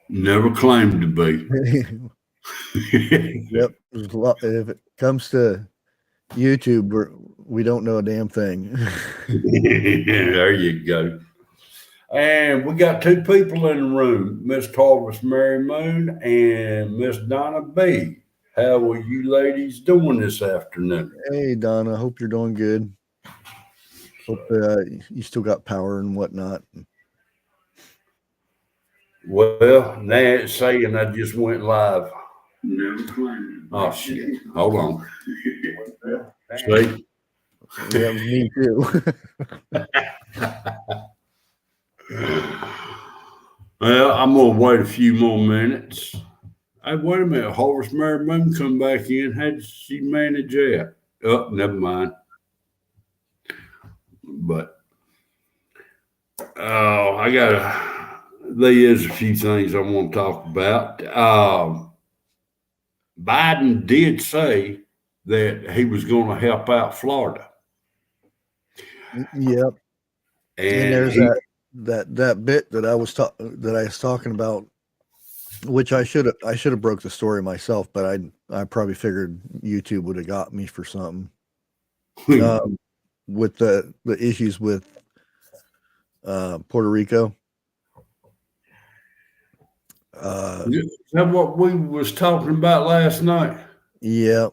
Never claimed to be. Yep. If it comes to YouTube, we don't know a damn thing. There you go. And we got two people in the room, Miss Tarvis Mary Moon and Miss Donna B. How are you ladies doing this afternoon? Hey, Donna, hope you're doing good. Hope you still got power and whatnot. Well, now it's saying I just went live. Oh shit! Hold on. See? Yeah, me too. Well, I'm gonna wait a few more minutes. Hey, wait a minute. Horace Mary Moon come back in. How did she manage that? Oh, never mind. But I gotta. There is a few things I want to talk about. Biden did say that he was going to help out Florida, Yep. And and there's he. that bit that I was talking about, which I should have broke the story myself, but I probably figured YouTube would have got me for something. With the issues with Puerto Rico. Is that what we was talking about last night? Yeah,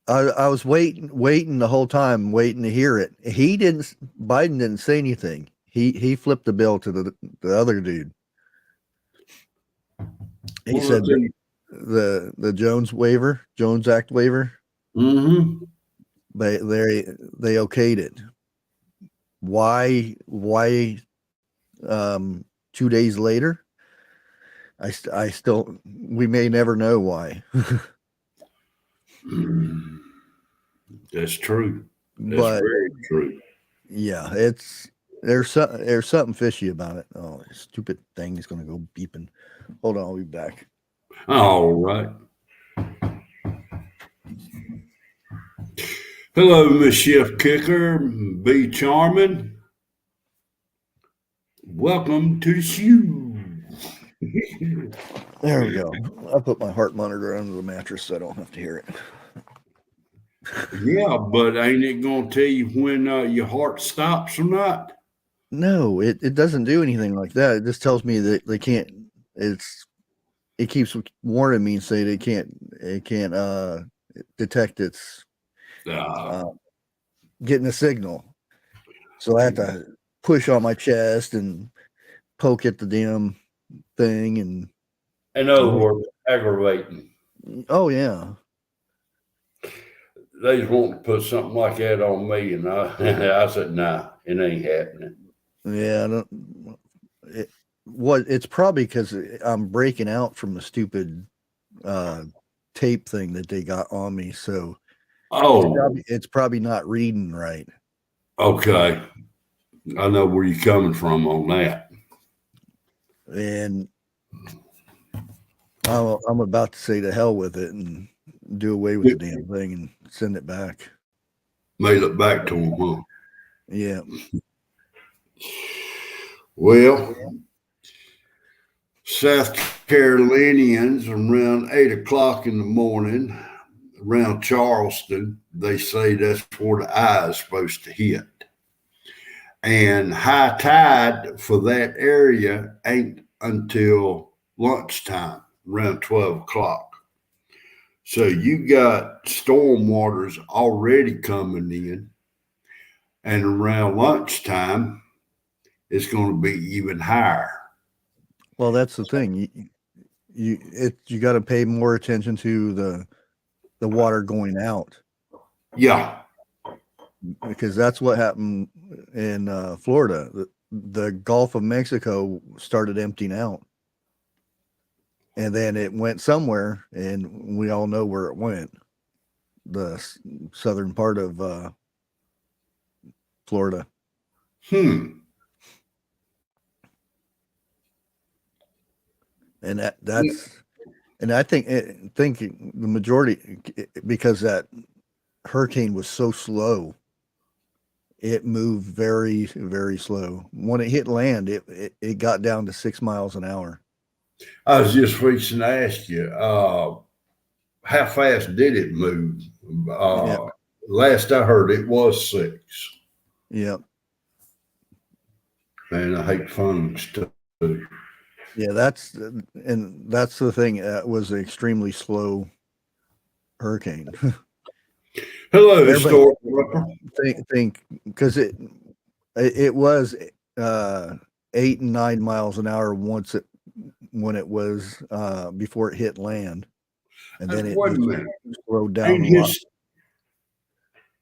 I was waiting the whole time, waiting to hear it. Biden didn't say anything. He flipped the bill to the other dude. He What said was he? the Jones Act waiver. Mm-hmm. They okayed it. Why 2 days later? I still we may never know why. That's true. That's But very true. yeah, there's something fishy about it. Oh, this stupid thing is gonna go beeping. Hold on, I'll be back. All right. Hello, Miss Chef Kicker, B Charming. Welcome to the show. There we go. I put my heart monitor under the mattress so I don't have to hear it. Yeah, but ain't it gonna tell you when your heart stops or not? No, it doesn't do anything like that. It just tells me that they can't. It keeps warning me and say it can't detect its Uh, uh, getting a signal. So I have to push on my chest and poke at the damn thing and in other words, aggravating. oh yeah. They just want to put something like that on me, and I said, "Nah, it ain't happening." Yeah, I don't it's probably because I'm breaking out from the stupid uh tape thing that they got on me, so Oh, it's probably not reading right. okay. I know where you're coming from on that. And I'm about to say to hell with it and do away with the damn thing and send it back. Mail it back to them, huh? Yeah. Well, South Carolinians around 8 o'clock in the morning, around Charleston, they say that's where the eye is supposed to hit. And high tide for that area ain't until lunchtime, around 12 o'clock. So you got storm waters already coming in, and around lunchtime, it's going to be even higher. Well, that's the thing. You got to pay more attention to the water going out Yeah. because that's what happened in Florida. The Gulf of Mexico started emptying out, and then it went somewhere, and we all know where it went. The southern part of Florida. Hmm. And and I think the majority, because that hurricane was so slow, it moved very, very slow. When it hit land, it got down to 6 miles an hour. I was just fixing to ask you, how fast did it move? Yeah, Last I heard, it was 6. yeah, Man, I hate phones too. yeah. That's the thing. That was an extremely slow hurricane. Hello, Everybody historic Ripper. think because it was uh 8 and 9 miles an hour when it was before it hit land, and Hey, then wait a it minute. slowed down Ain't a lot. his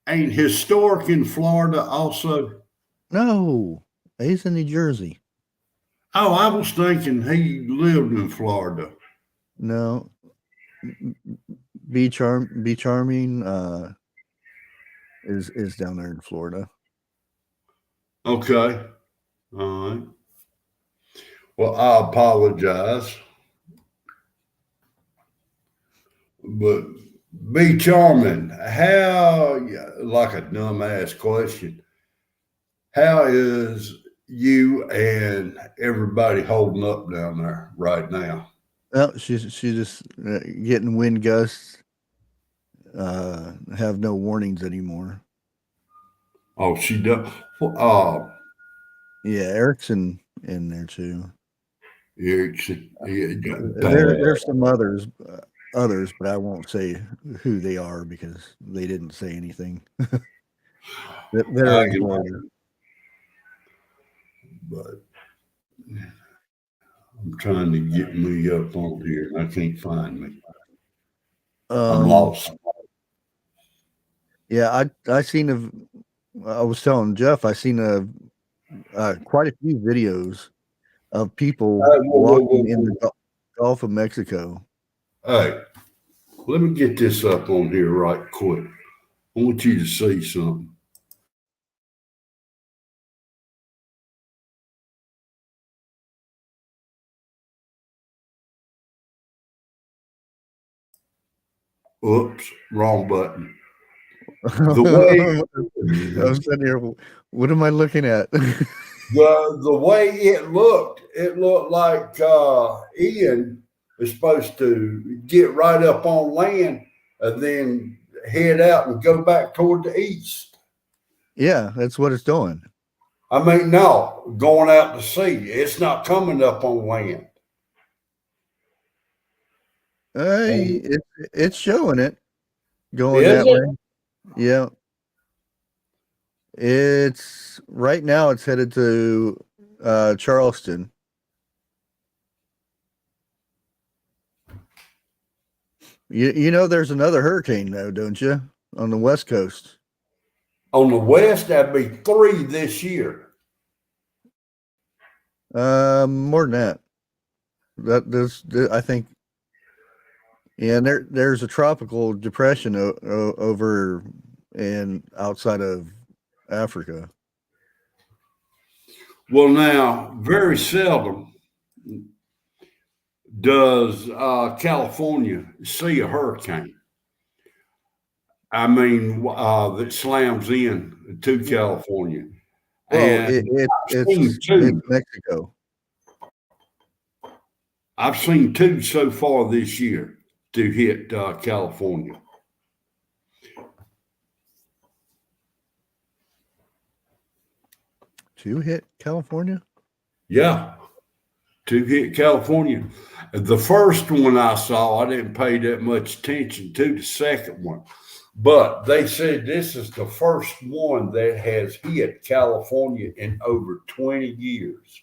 ain't historic in Florida also? No, he's in New Jersey. Oh, I was thinking he lived in Florida. No, Be Charming is down there in Florida. Okay. All right. Well, I apologize, but be charming. How, like a dumbass question, how is you and everybody holding up down there right now? Well, she's just getting wind gusts. Have no warnings anymore. Oh, she does. Uh, Yeah, Eric's in there too. bad. There's some others, but I won't say who they are because they didn't say anything. That I are in can, Florida. but I'm trying to get me up on here and I can't find me. I'm Um, lost. yeah, I seen I was telling Jeff I seen quite a few videos of people Whoa, whoa, whoa, walking in the whoa. Gulf of Mexico. Hey, let me get this up on here right quick. I want you to see something. Oops, wrong button. The way I was sitting here. What am I looking at? the way it looked like Ian is supposed to get right up on land and then head out and go back toward the east. Yeah, that's what it's doing. I mean, no, going out to sea. It's not coming up on land. Hey, And it's showing it going is that it? way. Yeah, it's right now. It's headed to Charleston. You know there's another hurricane though, don't you? On the west coast. On the west, that'd be 3 this year. More than that. I think. Yeah, and there's a tropical depression over and outside of Africa. Well, now, very seldom does California see a hurricane. I mean, that slams in to California. Well, And I've seen it's two. Mexico. I've seen two so far this year to hit California. To hit California? Yeah, to hit California. The first one I saw, I didn't pay that much attention to the second one, but they said this is the first one that has hit California in over 20 years.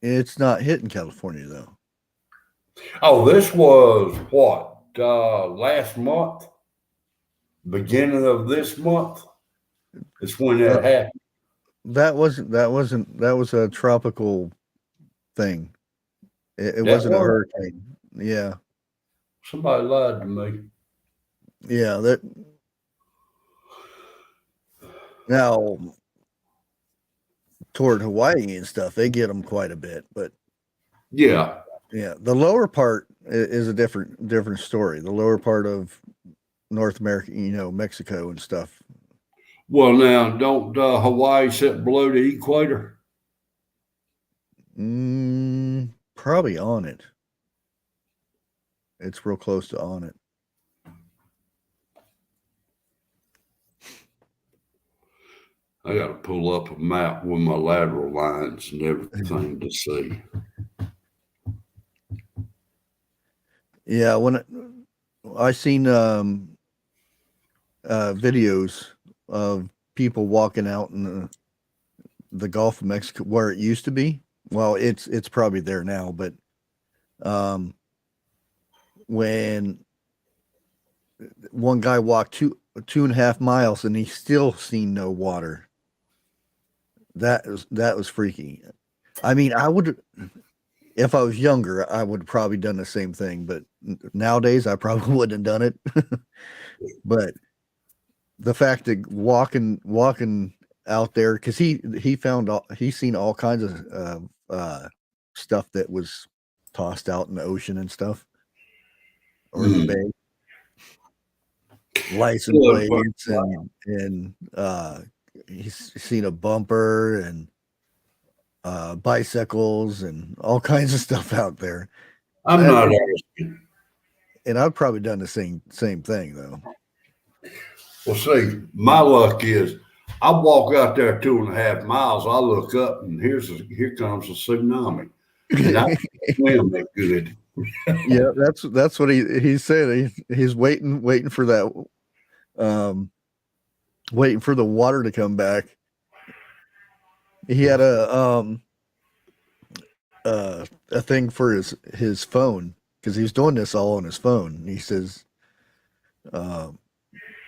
It's not hitting California though. Oh, this was what, last month, beginning of this month. It's when Uh, that happened. that was a tropical thing. It That wasn't a was. hurricane. Yeah. Somebody lied to me. Yeah, that now toward Hawaii and stuff, they get them quite a bit, but Yeah. yeah, the lower part is a different story. The lower part of North America, Mexico and stuff. Well, now, don't Hawaii sit below the equator? probably on it. It's real close to on it. I got to pull up a map with my lateral lines and everything to see. Yeah, when I seen videos of people walking out in the Gulf of Mexico where it used to be. Well, it's probably there now, but when one guy walked 2.5 miles and he still seen no water. That was freaky. I mean, I would, if I was younger, I would have probably done the same thing, but nowadays I probably wouldn't have done it. But the fact that walking out there, because he seen all kinds of stuff that was tossed out in the ocean and stuff, or the bay, license plates, and he's seen a bumper and bicycles and all kinds of stuff out there. I'm not asking. And I've probably done the same thing though. Well, see, my luck is I walk out there 2.5 miles. I look up and here comes a tsunami, and I swim that good. Yeah, that's what he said. He's waiting for that, waiting for the water to come back. He had a thing for his phone because he was doing this all on his phone. He says,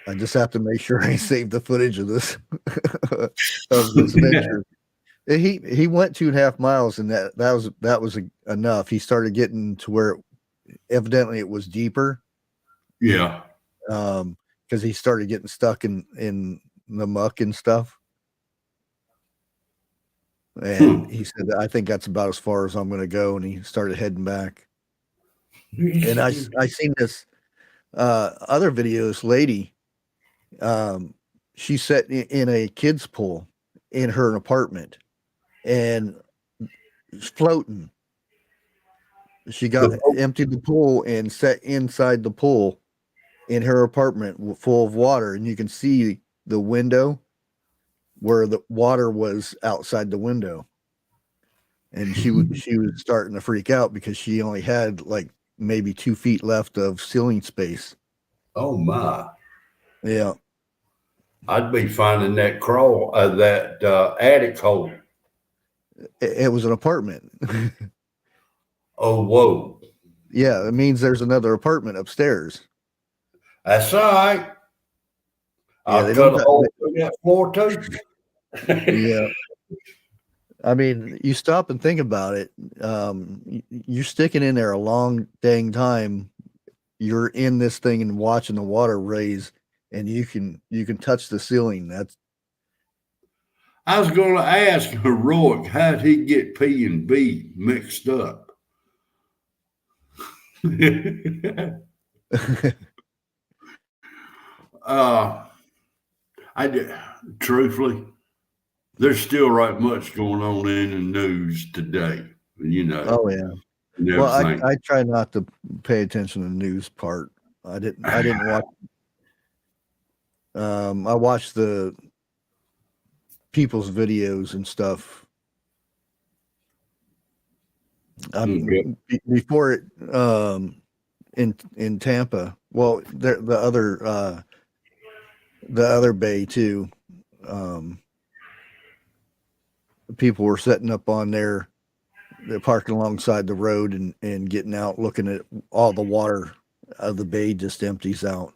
I just have to make sure I save the footage of this of this venture. He went 2.5 miles, and that was enough. He started getting to where evidently it was deeper. Yeah. Because he started getting stuck in the muck and stuff. And he said, I think that's about as far as I'm going to go. And he started heading back. And I seen this other video, this lady, she sat in a kid's pool in her apartment and floating. She emptied the pool and sat inside the pool in her apartment full of water. And you can see the window where the water was outside the window. And she was starting to freak out because she only had like maybe 2 feet left of ceiling space. Oh my! Yeah, I'd be finding that attic hole. It was an apartment. Oh whoa! Yeah, it means there's another apartment upstairs. That's all right. I'll cut a hole through that floor too. Yeah. I mean, you stop and think about it. You're sticking in there a long dang time. You're in this thing and watching the water raise, and you can touch the ceiling. I was going to ask Heroic, how'd he get P and B mixed up? I did, truthfully, there's still right much going on in the news today. You know. Oh yeah. Well, I try not to pay attention to the news part. I didn't watch. I watched the people's videos and stuff. Before it, in Tampa. Well, the other bay too. People were setting up on there. They're parking alongside the road and getting out, looking at all the water of the bay just empties out.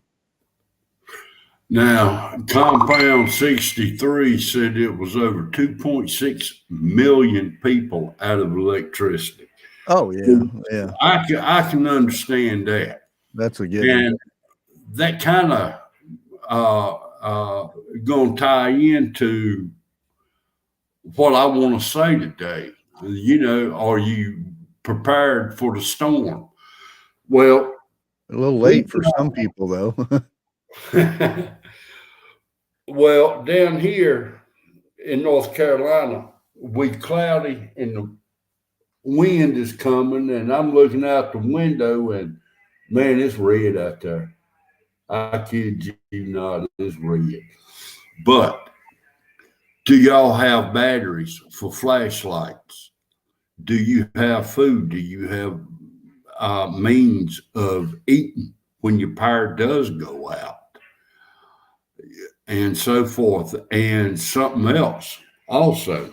Now, Compound 63 said it was over 2.6 million people out of electricity. Oh yeah, yeah. I can understand that. That's a given. And that kind of going to tie into what I want to say today. You know, are you prepared for the storm? Well, a little late for some people, though. Well, down here in North Carolina, we cloudy in the wind is coming, and I'm looking out the window, and man, it's red out there. I kid you not, it's red. But do y'all have batteries for flashlights? Do you have food? Do you have means of eating when your power does go out? And so forth. And something else also.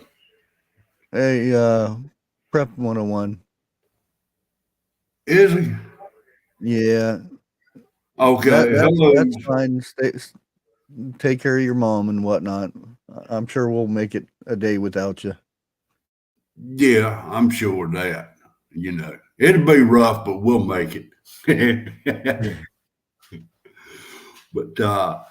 Hey, Prep 101. Is he? Yeah, Okay. Hello. that's fine. Take care of your mom and whatnot. I'm sure we'll make it a day without you. Yeah, I'm sure of that. It'll be rough, but we'll make it. But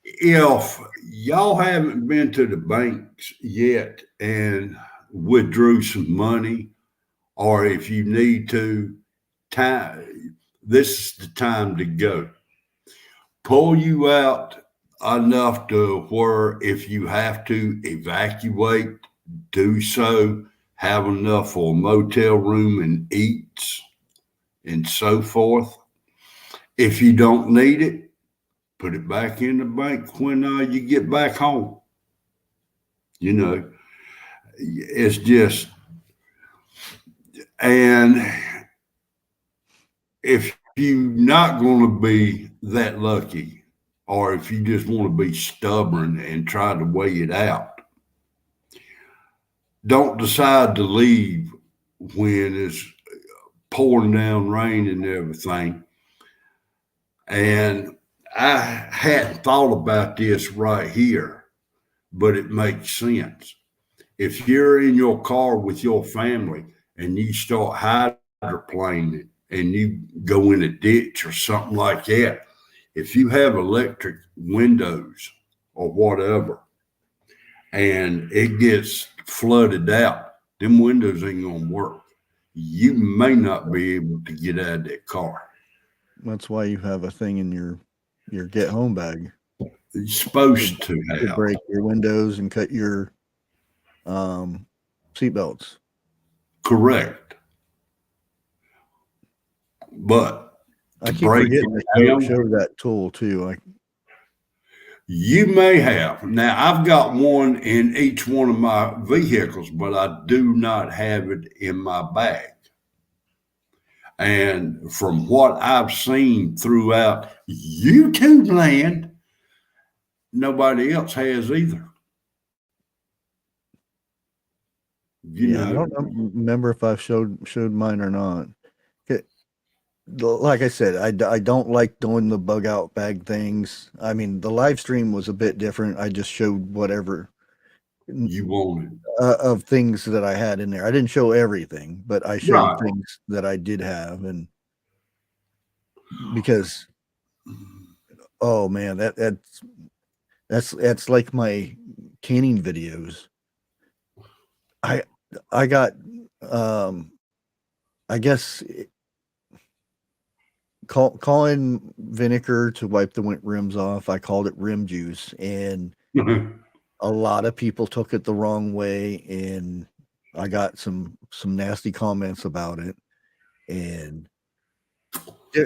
if y'all haven't been to the banks yet and withdrew some money, or if you need to, this is the time to go. Pull you out enough to where if you have to evacuate, do so. Have enough for a motel room and eats and so forth. If you don't need it, put it back in the bank when you get back home. It's just, and if you're not going to be that lucky, or if you just want to be stubborn and try to weigh it out, don't decide to leave when it's pouring down rain and everything. And I hadn't thought about this right here, but it makes sense. If you're in your car with your family and you start hydroplaning and you go in a ditch or something like that, if you have electric windows or whatever, and it gets flooded out, them windows ain't gonna work. You may not be able to get out of that car. That's why you have a thing in your get home bag You're to, supposed to to have. break your windows and cut your seatbelts. Correct. But I to keep break forgetting to it down, show that tool too. you may have. Now, I've got one in each one of my vehicles, but I do not have it in my bag. And from what I've seen throughout YouTube land, nobody else has either. I don't remember if I've showed mine or not. Like I said, I don't like doing the bug out bag things. I mean, the live stream was a bit different. I just showed whatever you wanted. of things that I had in there. I didn't show everything, but I showed Right. things that I did have, and because oh man, that's like my canning videos. I got I guess calling vinegar to wipe the rims off. I called it rim juice, and a lot of people took it the wrong way, and I got some nasty comments about it, and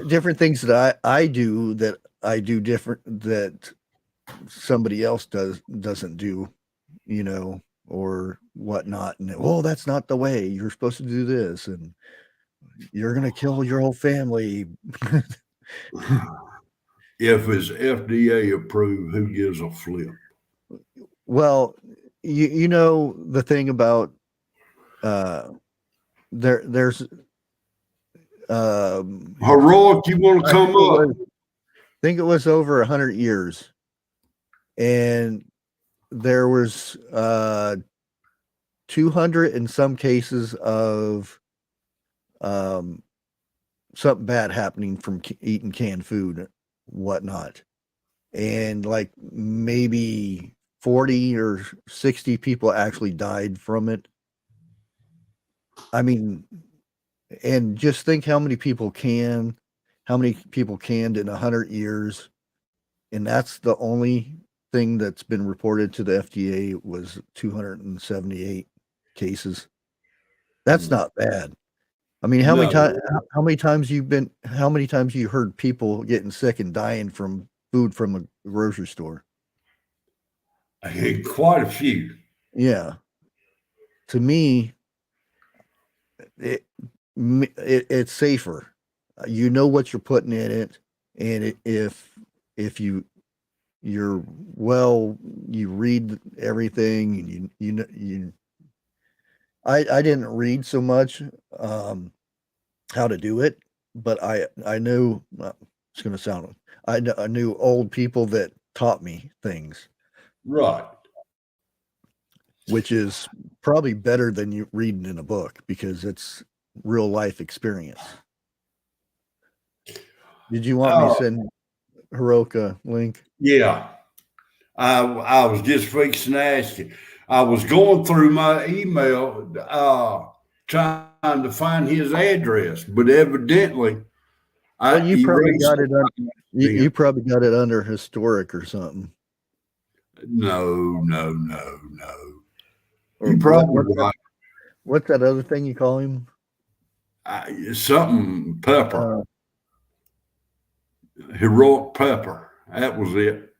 different things that I do that I do different that somebody else doesn't do, or whatnot. And that's not the way. You're supposed to do this, and you're gonna kill your whole family. If it's FDA approved, who gives a flip? Well, you know the thing about there's Heroic, you want to come up? I think it was over 100 years, and there was 200 in some cases of something bad happening from eating canned food, whatnot, and like maybe 40 or 60 people actually died from it. I mean, and just think how many people canned in 100 years, and that's the only thing that's been reported to the FDA was 278 cases. That's not bad. I mean, how many times? No, How many times you've been? How many times you heard people getting sick and dying from food from a grocery store? quite a few. Yeah. To me, it, it's safer. You know what you're putting in it, and if you're well, you read everything, and you. I didn't read so much how to do it, but I knew it's going to sound I knew old people that taught me things, Right. which is probably better than you reading in a book because it's real life experience. Did you want me to Oh, send Hiroka link? yeah. I was just fixing to ask you. I was going through my email trying to find his address, but evidently Well, I you probably erased got it on. You them. probably got it under historic or something. No, no, no, no. Or You probably right. what's that other thing you call him? Something pepper, Uh, heroic pepper. That was it.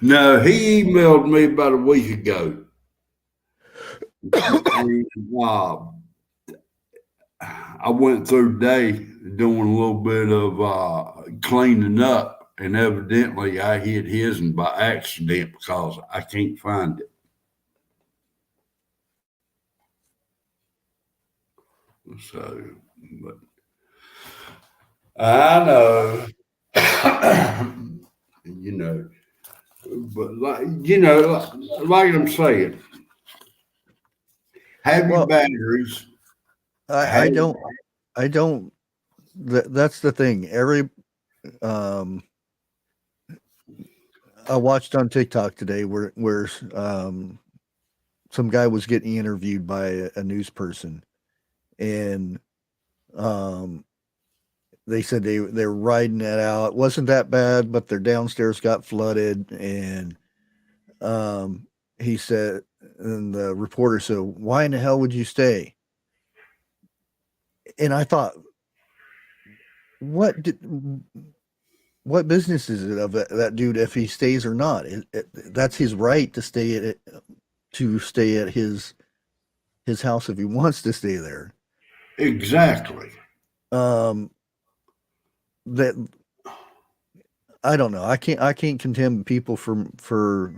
No, he emailed me about a week ago. And, I went through today doing a little bit of cleaning up, and evidently I hit his and by accident because I can't find it. So, but I know, you know, but like I'm saying, have your well, batteries. I, Have I don't I don't. That's the thing. Um, I watched on TikTok today where some guy was getting interviewed by a news person, and um, they said they were riding it out. It wasn't that bad, but their downstairs got flooded, and um, he said, and the reporter said, "Why in the hell would you stay?" And I thought, what did what business is it of that dude if he stays or not? That's his right to stay at his house if he wants to stay there. exactly. Um, that I don't know. I can't condemn people for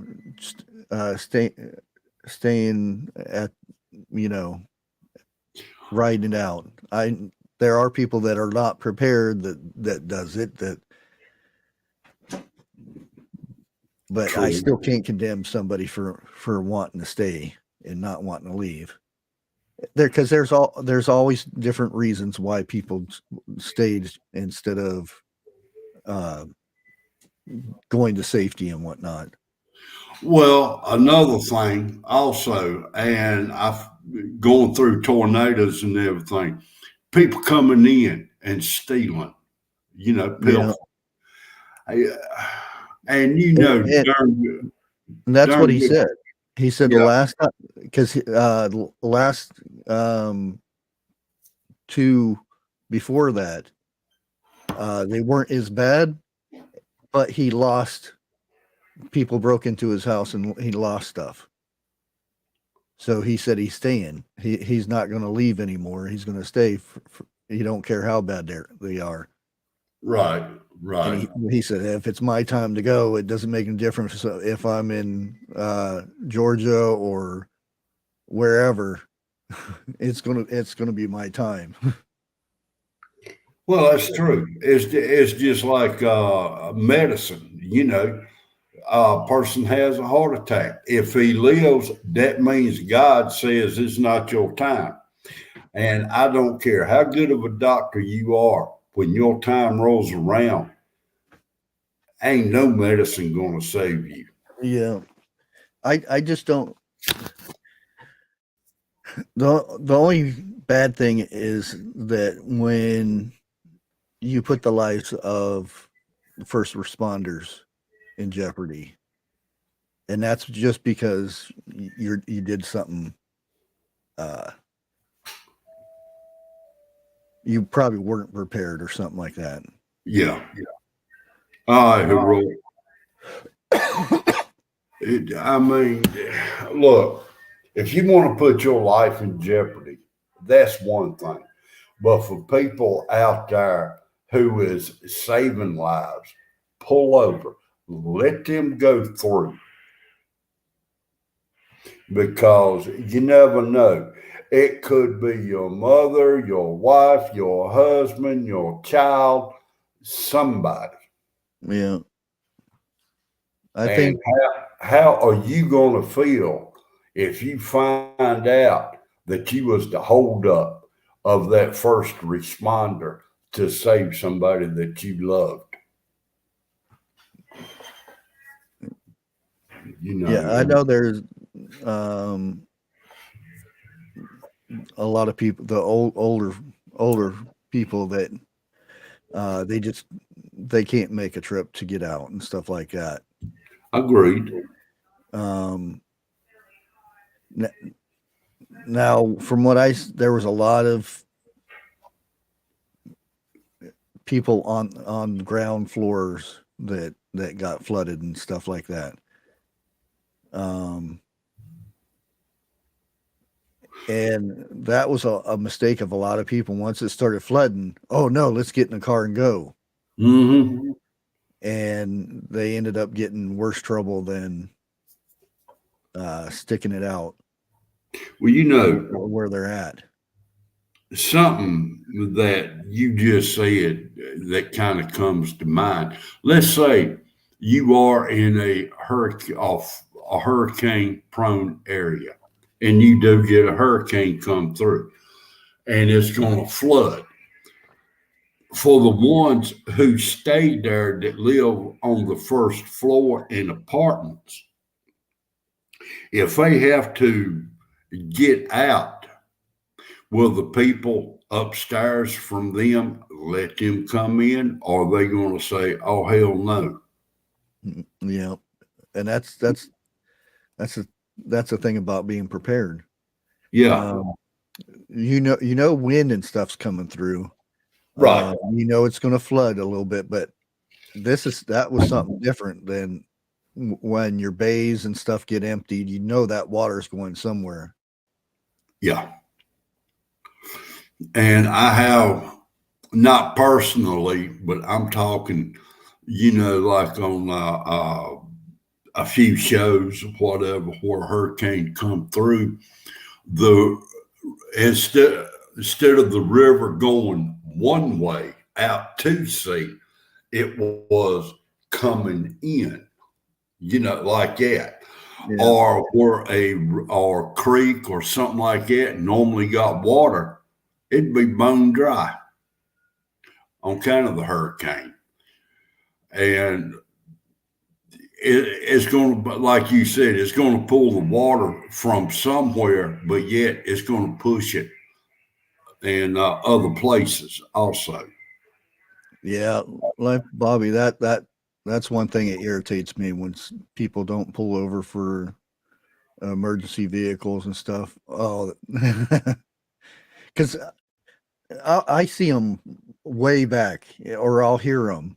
staying at you know riding it out. I There are people that are not prepared that does it that, but I True. still can't condemn somebody for wanting to stay and not wanting to leave. Because there's always different reasons why people stayed instead of uh, going to safety and whatnot. Well, another thing also, and I've going through tornadoes and everything, people coming in and stealing, Yeah, pilfer. I- And and that's what during he the, said. He said the yeah, last time because last um, two before that they weren't as bad, but he lost people broke into his house and he lost stuff. So he said he's staying. He's not going to leave anymore. He's going to stay. He don't care how bad they are. right, And right, he said if it's my time to go, it doesn't make any difference if I'm in Georgia or wherever. It's gonna be my time. well, that's true. It's just like medicine. A person has a heart attack. If he lives, that means God says it's not your time. And I don't care how good of a doctor you are, when your time rolls around, ain't no medicine going to save you. Yeah, I just don't. The only bad thing is that when you put the lives of first responders in jeopardy, and that's just because you did something you probably weren't prepared or something like that. Yeah. All right, heroic. I mean, look, if you want to put your life in jeopardy, that's one thing. But for people out there who is saving lives, pull over, let them go through because you never know. It could be your mother, your wife, your husband, your child, somebody. Yeah. I And think, how are you going to feel if you find out that you was the holdup of that first responder to save somebody that you loved? yeah, I know there's um, a lot of people, the older people that they can't make a trip to get out and stuff like that. Agreed. Um, now, from what there was a lot of people on ground floors that got flooded and stuff like that. And that was a mistake of a lot of people. Once it started flooding, oh no, let's get in the car and go. Mm-hmm. And they ended up getting worse trouble than sticking it out. Well, you know, where they're at. something that you just said that kind of comes to mind. Let's say you are in a hurricane prone area, and you do get a hurricane come through, and it's going to flood. For the ones who stayed there that live on the first floor in apartments, if they have to get out, will the people upstairs from them let them come in? Or are they going to say, "Oh hell no"? Yeah, and that's the thing about being prepared. Yeah, You know wind and stuff's coming through. right. You know it's going to flood a little bit, but that was something different than when your bays and stuff get emptied. You know that water's going somewhere. Yeah, and I have not personally, but I'm talking, like on a few shows, whatever, where a hurricane come through. The instead of the river going one way out to sea, it was coming in, like that. Yeah. Or where or creek or something like that normally got water, it'd be bone dry on kind of the hurricane. And it's going to, like you said, it's going to pull the water from somewhere, but yet it's going to push it in other places also. Yeah, like Bobby, that's one thing that irritates me when people don't pull over for emergency vehicles and stuff. Oh, because I see them way back, or I'll hear them,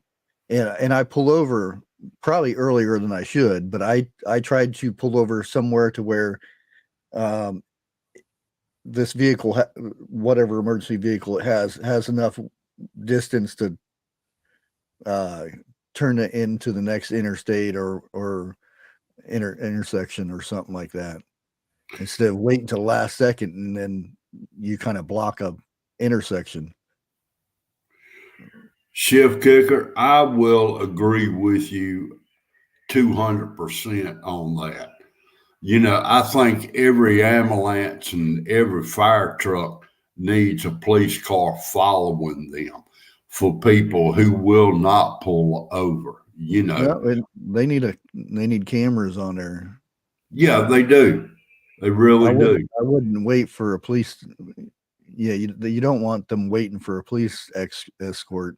and I pull over probably earlier than I should, but I tried to pull over somewhere to where um, this vehicle, whatever emergency vehicle it has enough distance to uh, turn it into the next interstate or intersection or something like that, instead of waiting till the last second and then you kind of block a intersection. Shift kicker, I will agree with you 200% on that. I think every ambulance and every fire truck needs a police car following them for people who will not pull over. Yeah, they need cameras on there. Yeah, they do. They really do. I wouldn't wait for a police. Yeah, you don't want them waiting for a police escort.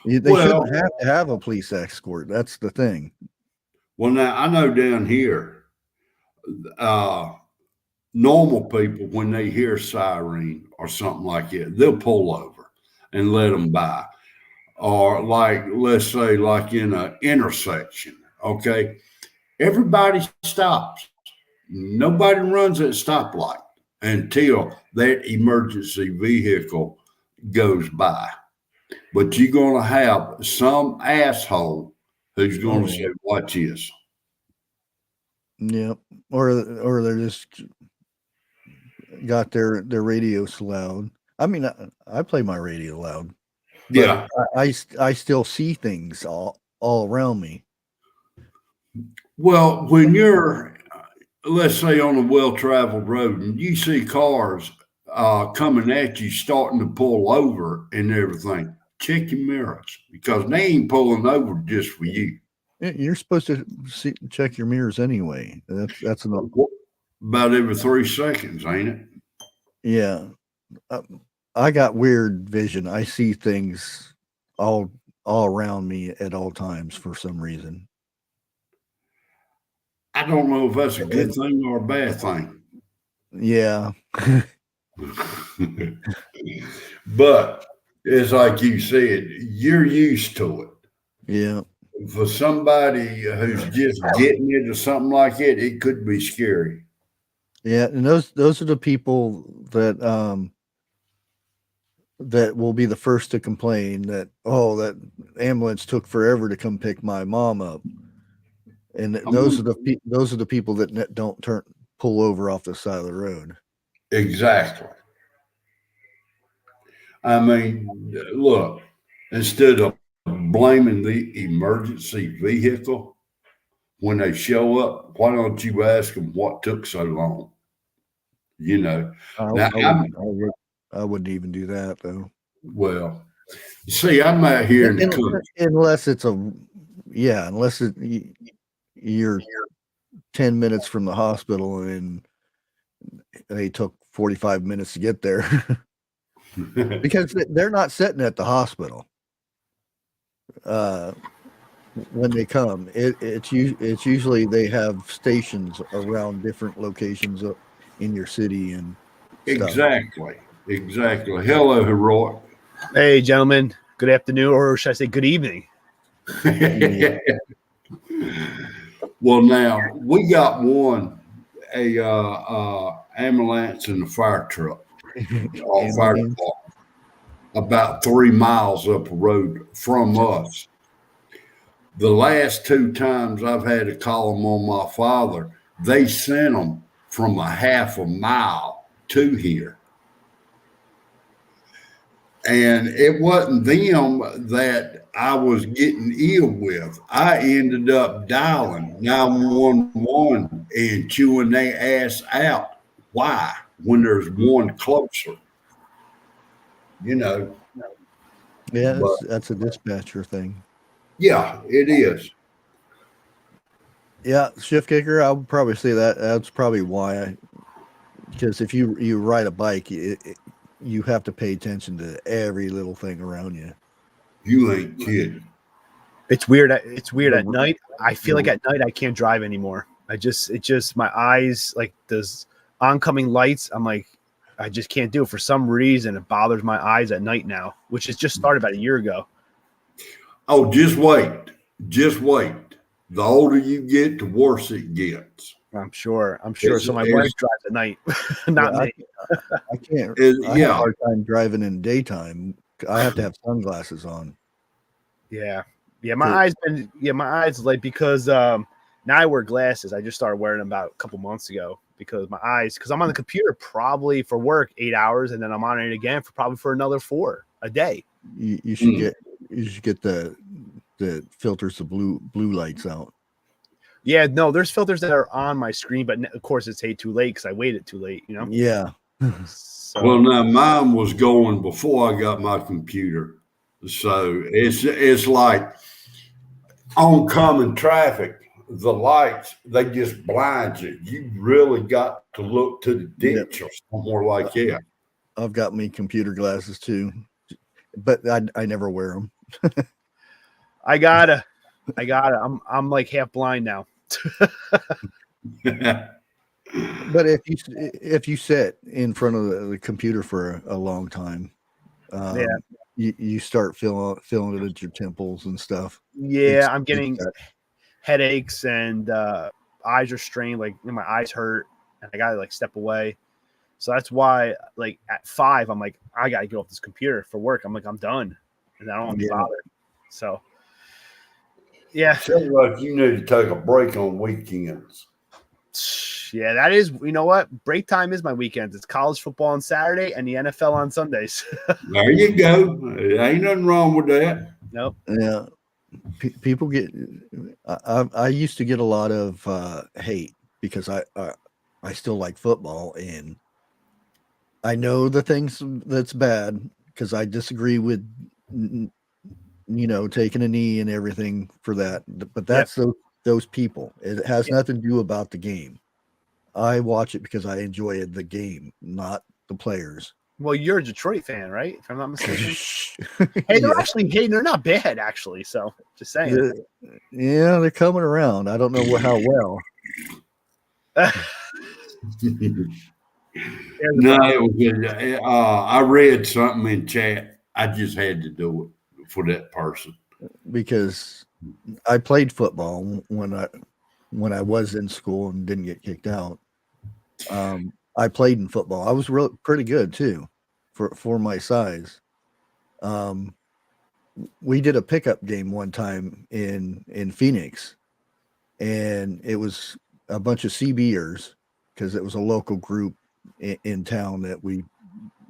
They Well, shouldn't have to have a police escort. That's the thing. now I know down here, uh, Normal people, when they hear siren or something like that, they'll pull over and let them by. Or like, let's say, like in an intersection, okay, everybody stops. Nobody runs at stoplight until that emergency vehicle goes by. But you're going to have some asshole who's going Oh to yeah. say, "Watch this." Yep. Or they're just got their radio so loud. I mean, I play my radio loud, but Yeah. I still see things all around me. Well, when you're, let's say, on a well-traveled road and you see cars coming at you, starting to pull over and everything, check your mirrors because they ain't pulling over just for you. You're supposed to check your mirrors anyway. That's enough. About every 3 seconds, ain't it? Yeah. I got weird vision. I see things all around me at all times for some reason. I don't know if that's a good thing or a bad thing. Yeah. But it's like you said, you're used to it. Yeah. For somebody who's just getting into something like it could be scary. Yeah, and those are the people that will be the first to complain that, oh, that ambulance took forever to come pick my mom up. And those are the people that don't pull over off the side of the road. Exactly. I mean, look, instead of blaming the emergency vehicle when they show up, why don't you ask them what took so long? You know, now I wouldn't even do that though. well, see, I'm out here in the country. Unless it's unless you're 10 minutes from the hospital and they took 45 minutes to get there. Because they're not sitting at the hospital when they come. It's usually they have stations around different locations in your city and stuff. Exactly. Hello, Heroic. Hey, gentlemen. Good afternoon, or should I say good evening? Well, now we got a ambulance and a fire truck, all fire department, about 3 miles up the road from us. The last 2 times I've had to call them on my father, they sent them from a half a mile to here. And it wasn't them that I was getting ill with. I ended up dialing 911 and chewing their ass out. Why? When there's one closer. You know. Yeah, that's a dispatcher thing. Yeah, it is. Yeah, shift kicker, I would probably say that's probably why. Because if you ride a bike, you have to pay attention to every little thing around you. You ain't kidding. It's weird. It's weird at night. I feel like at night I can't drive anymore. My eyes, like those oncoming lights, I'm like, I just can't do it. For some reason, it bothers my eyes at night now, which has just started about a year ago. Oh, just wait. Just wait. The older you get, the worse it gets. I'm sure. So my wife drives at night, not me. I can't. I have a hard time driving in daytime. I have to have sunglasses on. Yeah. My eyes like because now I wear glasses. I just started wearing them about a couple months ago because I'm on the computer probably for work 8 hours, and then I'm on it again for another 4 a day. You should get the filters the blue lights out. Yeah, no, there's filters that are on my screen, but of course it's too late because I waited too late, you know? Yeah. So. Well, now mine was going before I got my computer. So it's like oncoming traffic, the lights, they just blind you. You really got to look to the ditch or somewhere like that. I've got me computer glasses too, but I never wear them. I gotta. I'm like half blind now. But if you sit in front of the computer for a long time, Yeah. You start feeling it at your temples and stuff. Yeah, I'm getting headaches and eyes are strained. Like my eyes hurt, and I gotta like step away. So that's why, like at 5, I'm like, I gotta get off this computer for work. I'm like, I'm done, and I don't want to be bothered. So, yeah, Sounds like you need to take a break on weekends. yeah, that is. You know what? Break time is my weekends. It's college football on Saturday and the NFL on Sundays. There you go. Ain't nothing wrong with that. Nope. Yeah, people get. I used to get a lot of hate because I still like football, and I know the things that's bad because I disagree with taking a knee and everything for that. But that's those people. It has nothing to do about the game. I watch it because I enjoy the game, not the players. Well, you're a Detroit fan, right? If I'm not mistaken. Hey, they're not bad actually. So just saying. Yeah, they're coming around. I don't know how well. No, it was good. I read something in chat. I just had to do it for that person because I played football when I was in school and didn't get kicked out. I played in football. I was pretty good too, for my size. We did a pickup game one time in Phoenix, and it was a bunch of CBers because it was a local group in town that we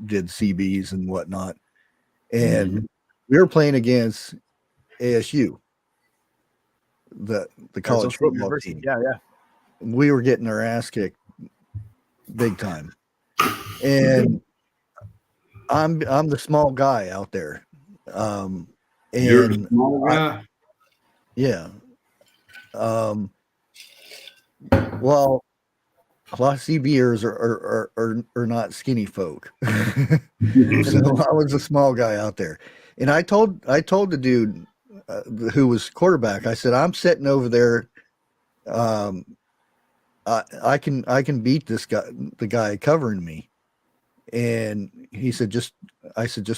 did CBs and whatnot. And we were playing against ASU, the college football team. Yeah. We were getting our ass kicked big time. And I'm the small guy out there. And you're the small guy? Yeah. Well, a lot of CBers are not skinny folk. So I was a small guy out there. And I told the dude who was quarterback, I said, I'm sitting over there. I can beat this guy, the guy covering me. And he said, just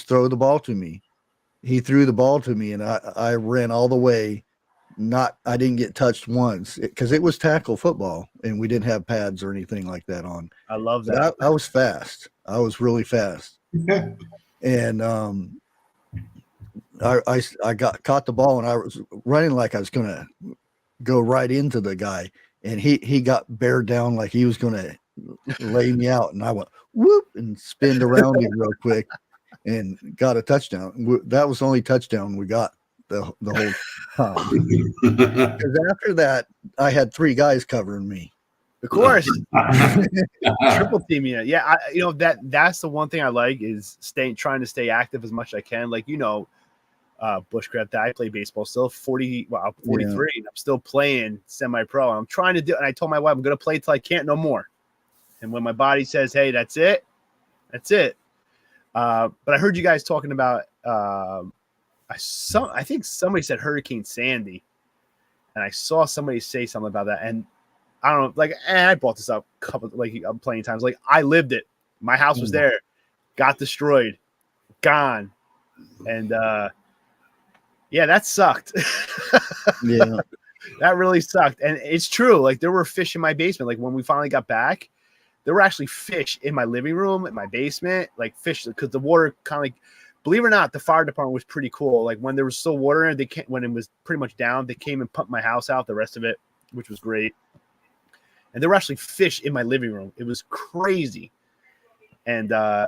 throw the ball to me. He threw the ball to me, and I ran all the way. I didn't get touched once because it was tackle football and we didn't have pads or anything like that on. I love that. I was fast. I was really fast. And I caught the ball and I was running like I was going to go right into the guy, and he got bared down like he was going to lay me out, and I went whoop and spinned around him real quick and got a touchdown. That was the only touchdown we got the whole time. Because after that, I had 3 guys covering me. Of course, triple team. Yeah. That's the one thing I like is trying to stay active as much as I can. Like bushcraft. That I play baseball still. 40. Well, I'm 43, and I'm still playing semi-pro. I'm trying to do. And I told my wife I'm going to play till I can't no more. And when my body says, "Hey, that's it," that's it. But I heard you guys talking about. I think somebody said Hurricane Sandy, and I saw somebody say something about that. And I don't know, like, I brought this up plenty of times. Like, I lived it. My house was there, got destroyed, gone, and that sucked. Yeah, that really sucked. And it's true. Like, there were fish in my basement. Like, when we finally got back, there were actually fish in my living room, in my basement, like fish, because the water kind of like, believe it or not, the fire department was pretty cool. Like when there was still water in it, when it was pretty much down, they came and pumped my house out, the rest of it, which was great. And there were actually fish in my living room. It was crazy. And I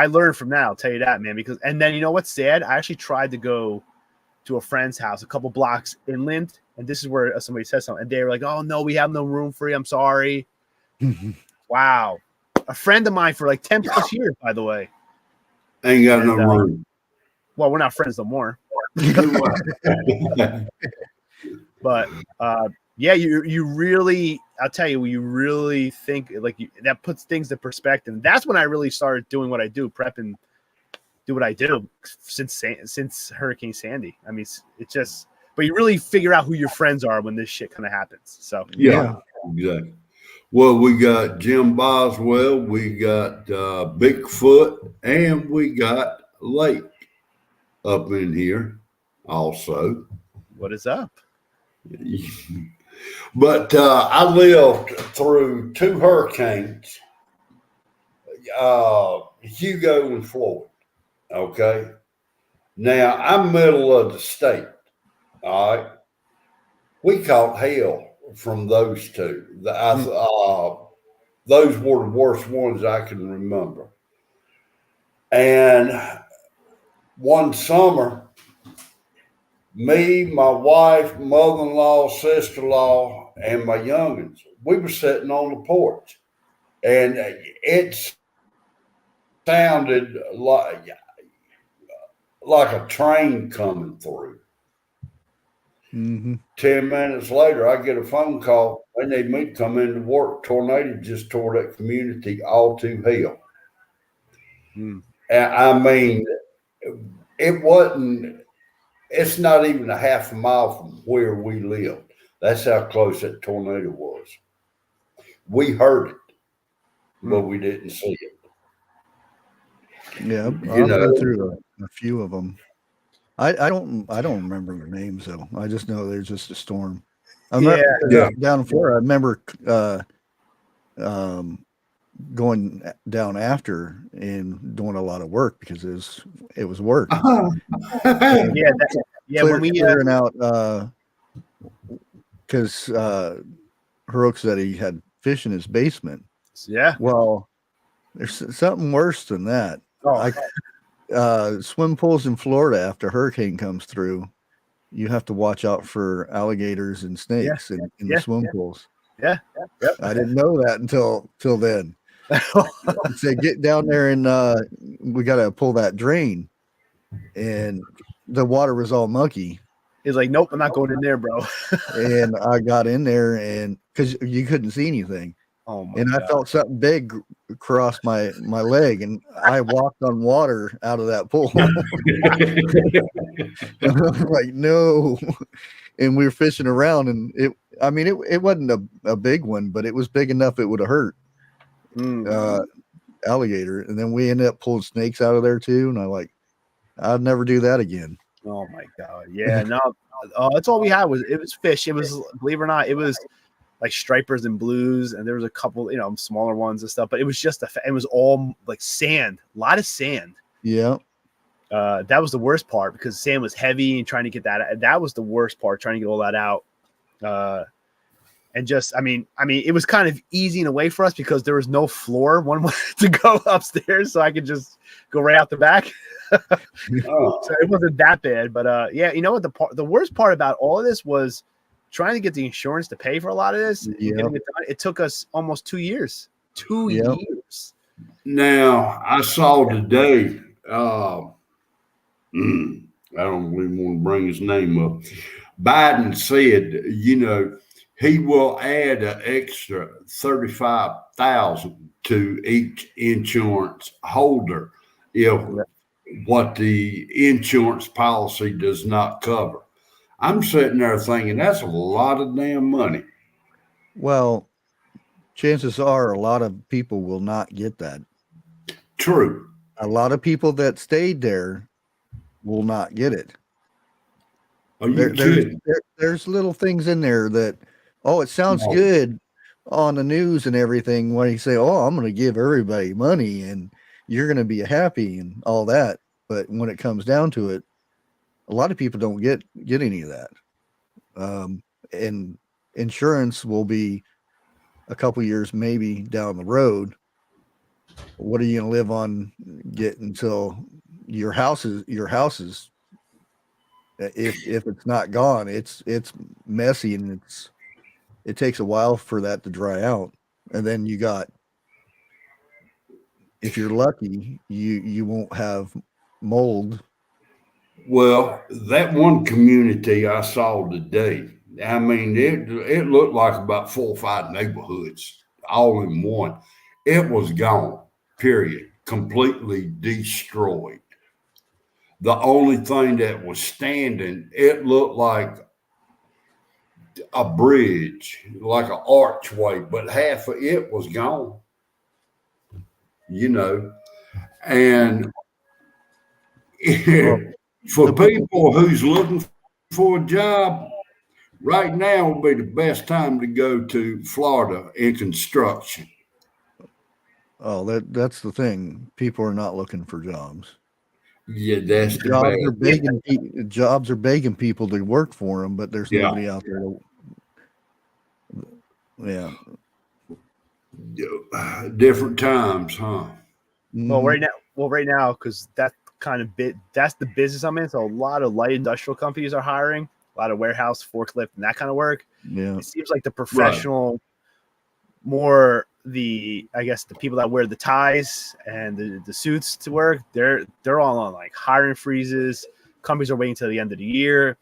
learned from that, I'll tell you that, man, and then you know what's sad? I actually tried to go to a friend's house a couple blocks inland, and this is where somebody said something, and they were like, "Oh no, we have no room for you. I'm sorry." Wow. A friend of mine for like 10 plus years, by the way. Ain't got no room. Well, we're not friends no more. But you really, I'll tell you, you really think like that puts things in perspective. That's when I really started doing what I do, prep and do what I do since Hurricane Sandy. I mean, it's just, but you really figure out who your friends are when this shit kind of happens. So yeah, exactly. Well, we got Jim Boswell, we got Bigfoot, and we got Lake up in here also. What is up? But I lived through 2 hurricanes, Hugo and Floyd. Okay. Now I'm middle of the state. All right. We caught hell from those two. Those were the worst ones I can remember. And one summer, me, my wife, mother-in-law, sister-in-law, and my youngins, we were sitting on the porch, and it sounded like a train coming through. Mm-hmm. 10 minutes later, I get a phone call. They need me to come into work. Tornado just tore that community all to hell. Mm. And I mean, it wasn't, it's not even a half a mile from where we lived. That's how close that tornado was. We heard it, but we didn't see it. Yeah, You I've know, been through a few of them. I don't remember their names though. I just know there's just a storm. Yeah. Down in Florida. I remember going down after and doing a lot of work because it was work. Clearing out because Heroic said he had fish in his basement. Yeah. Well, there's something worse than that. Swim pools in Florida after a hurricane comes through, you have to watch out for alligators and snakes in the swim pools. Yeah. I didn't know that until then. Say get down there and we got to pull that drain, and the water was all mucky. He's like, nope, I'm not going in there, bro. And I got in there, and because you couldn't see anything. Oh my God. I felt something big cross my leg, and I walked on water out of that pool. Like, no. And we were fishing around, and it wasn't a big one, but it was big enough it would have hurt. Alligator. And then we ended up pulling snakes out of there too. And I'd never do that again. Oh my God. Yeah. No, that's all we had was fish. It was, believe it or not, it was like stripers and blues, and there was a couple, smaller ones and stuff, but it was just it was all like sand, a lot of sand. Yeah. That was the worst part because sand was heavy and trying to get that was the worst part, trying to get all that out. And just, I mean, it was kind of easy in a way for us because there was no floor one way to go upstairs, so I could just go right out the back. So it wasn't that bad, but yeah, you know what? The worst part about all of this was trying to get the insurance to pay for a lot of this. It took us almost 2 years. 2 years. Now I saw today. I don't even want to bring his name up. Biden said, he will add an extra $35,000 to each insurance holder if what the insurance policy does not cover. I'm sitting there thinking that's a lot of damn money. Well, chances are a lot of people will not get that. True. A lot of people that stayed there will not get it. Are you kidding? There's little things in there that, it sounds good on the news and everything when you say, I'm going to give everybody money and you're going to be happy and all that. But when it comes down to it, a lot of people don't get any of that. And insurance will be a couple years maybe down the road. What are you going to live on until your house is if it's not gone, it's messy and it takes a while for that to dry out. And then you got, if you're lucky, you won't have mold. Well, that one community I saw today, I mean, it looked like about 4 or 5 neighborhoods all in one. It was gone, period, completely destroyed. The only thing that was standing, it looked like a bridge, like an archway, but half of it was gone. And for people who's looking for a job, right now would be the best time to go to Florida in construction. Oh, that's the thing. People are not looking for jobs. Yeah, that's the Jobs bad. are begging jobs are begging people to work for them, but there's nobody out there. Yeah. Different times, huh? Well, right now, because that's the business I'm in. So a lot of light industrial companies are hiring, a lot of warehouse, forklift, and that kind of work. Yeah. It seems like the professional, more the people that wear the ties and the suits to work, they're all on like hiring freezes. Companies are waiting till the end of the year.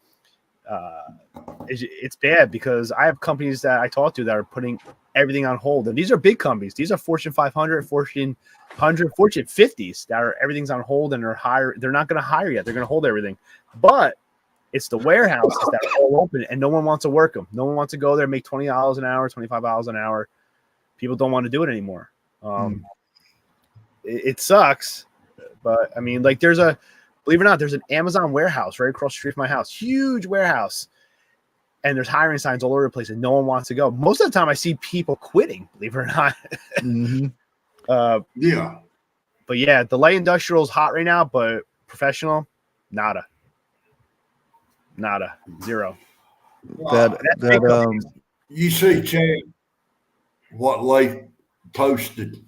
It's bad because I have companies that I talk to that are putting everything on hold, and these are big companies. These are Fortune 500, Fortune 100, Fortune 50s that are everything's on hold and they're not going to hire yet. They're going to hold everything, but it's the warehouses that are all open and no one wants to work them. No one wants to go there and make $20 an hour, $25 an hour. People don't want to do it anymore. It sucks, but I mean, like believe it or not, there's an Amazon warehouse right across the street from my house, huge warehouse. And there's hiring signs all over the place and no one wants to go. Most of the time I see people quitting, believe it or not. Yeah. But yeah, the light industrial is hot right now, but professional, nada. Zero. You see, Chad, what Leif posted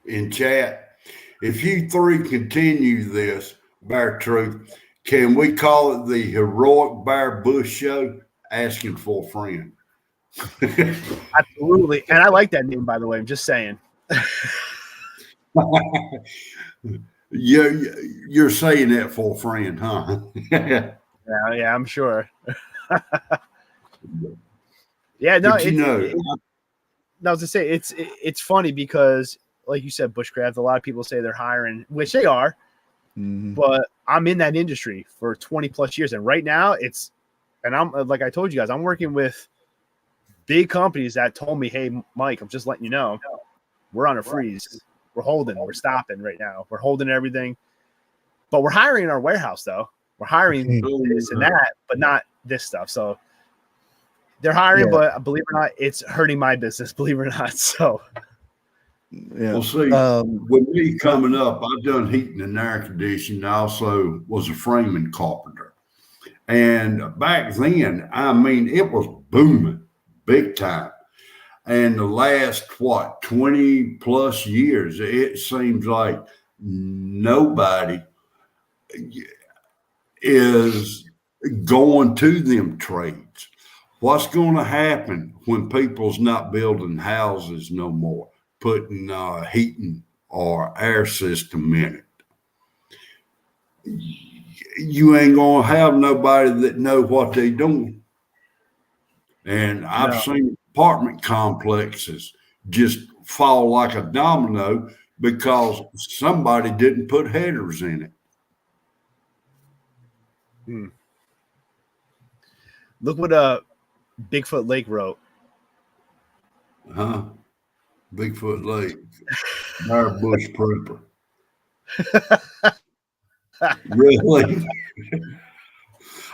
in chat. If you three continue this, Bear Truth, can we call it the Heroic Bear Bush Show? Asking for a friend. Absolutely. And I like that name, by the way. I'm just saying. You're saying that for a friend, huh? Yeah, I'm sure. Yeah, no, I was to say it's funny because, like you said, bushcraft. A lot of people say they're hiring, which they are, but I'm in that industry for 20 plus years, and right now I'm like I told you guys, I'm working with big companies that told me, "Hey, Mike, I'm just letting you know, we're on a freeze. We're holding. We're stopping right now. We're holding everything, but we're hiring in our warehouse, though. We're hiring this and that, but not this stuff." So they're hiring, but believe it or not, it's hurting my business. Believe it or not, so. Yeah. Well, see, with me coming up, I've done heating and air conditioning. I also was a framing carpenter. And back then, I mean, it was booming big time. And the last, 20 plus years, it seems like nobody is going to them trades. What's going to happen when people's not building houses no more, putting heating or air system in it? You ain't going to have nobody that know what they doing. And I've seen apartment complexes just fall like a domino because somebody didn't put headers in it. Look what Bigfoot Lake wrote. Huh? Bigfoot Lake. Bear bush prepper. Really?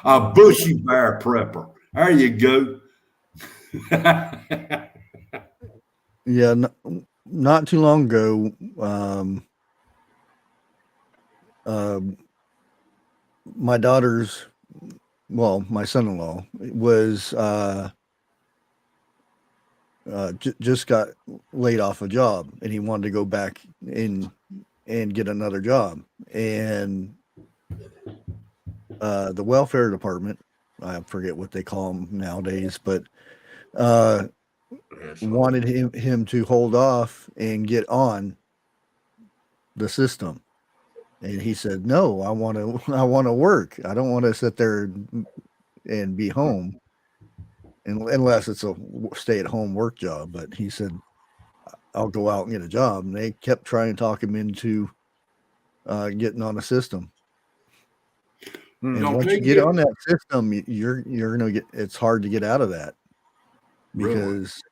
A bushy bear prepper. There you go. Yeah, not too long ago, my my son-in-law was just got laid off a job, and he wanted to go back in and get another job. And the welfare department, I forget what they call them nowadays, but wanted him to hold off and get on the system. And he said, "No, I want to work. I don't want to sit there and be home, unless it's a stay-at-home work job." But he said, "I'll go out and get a job." And they kept trying to talk him into getting on the system. And Don't once they you get get on that system, you're gonna get. It's hard to get out of that really? because,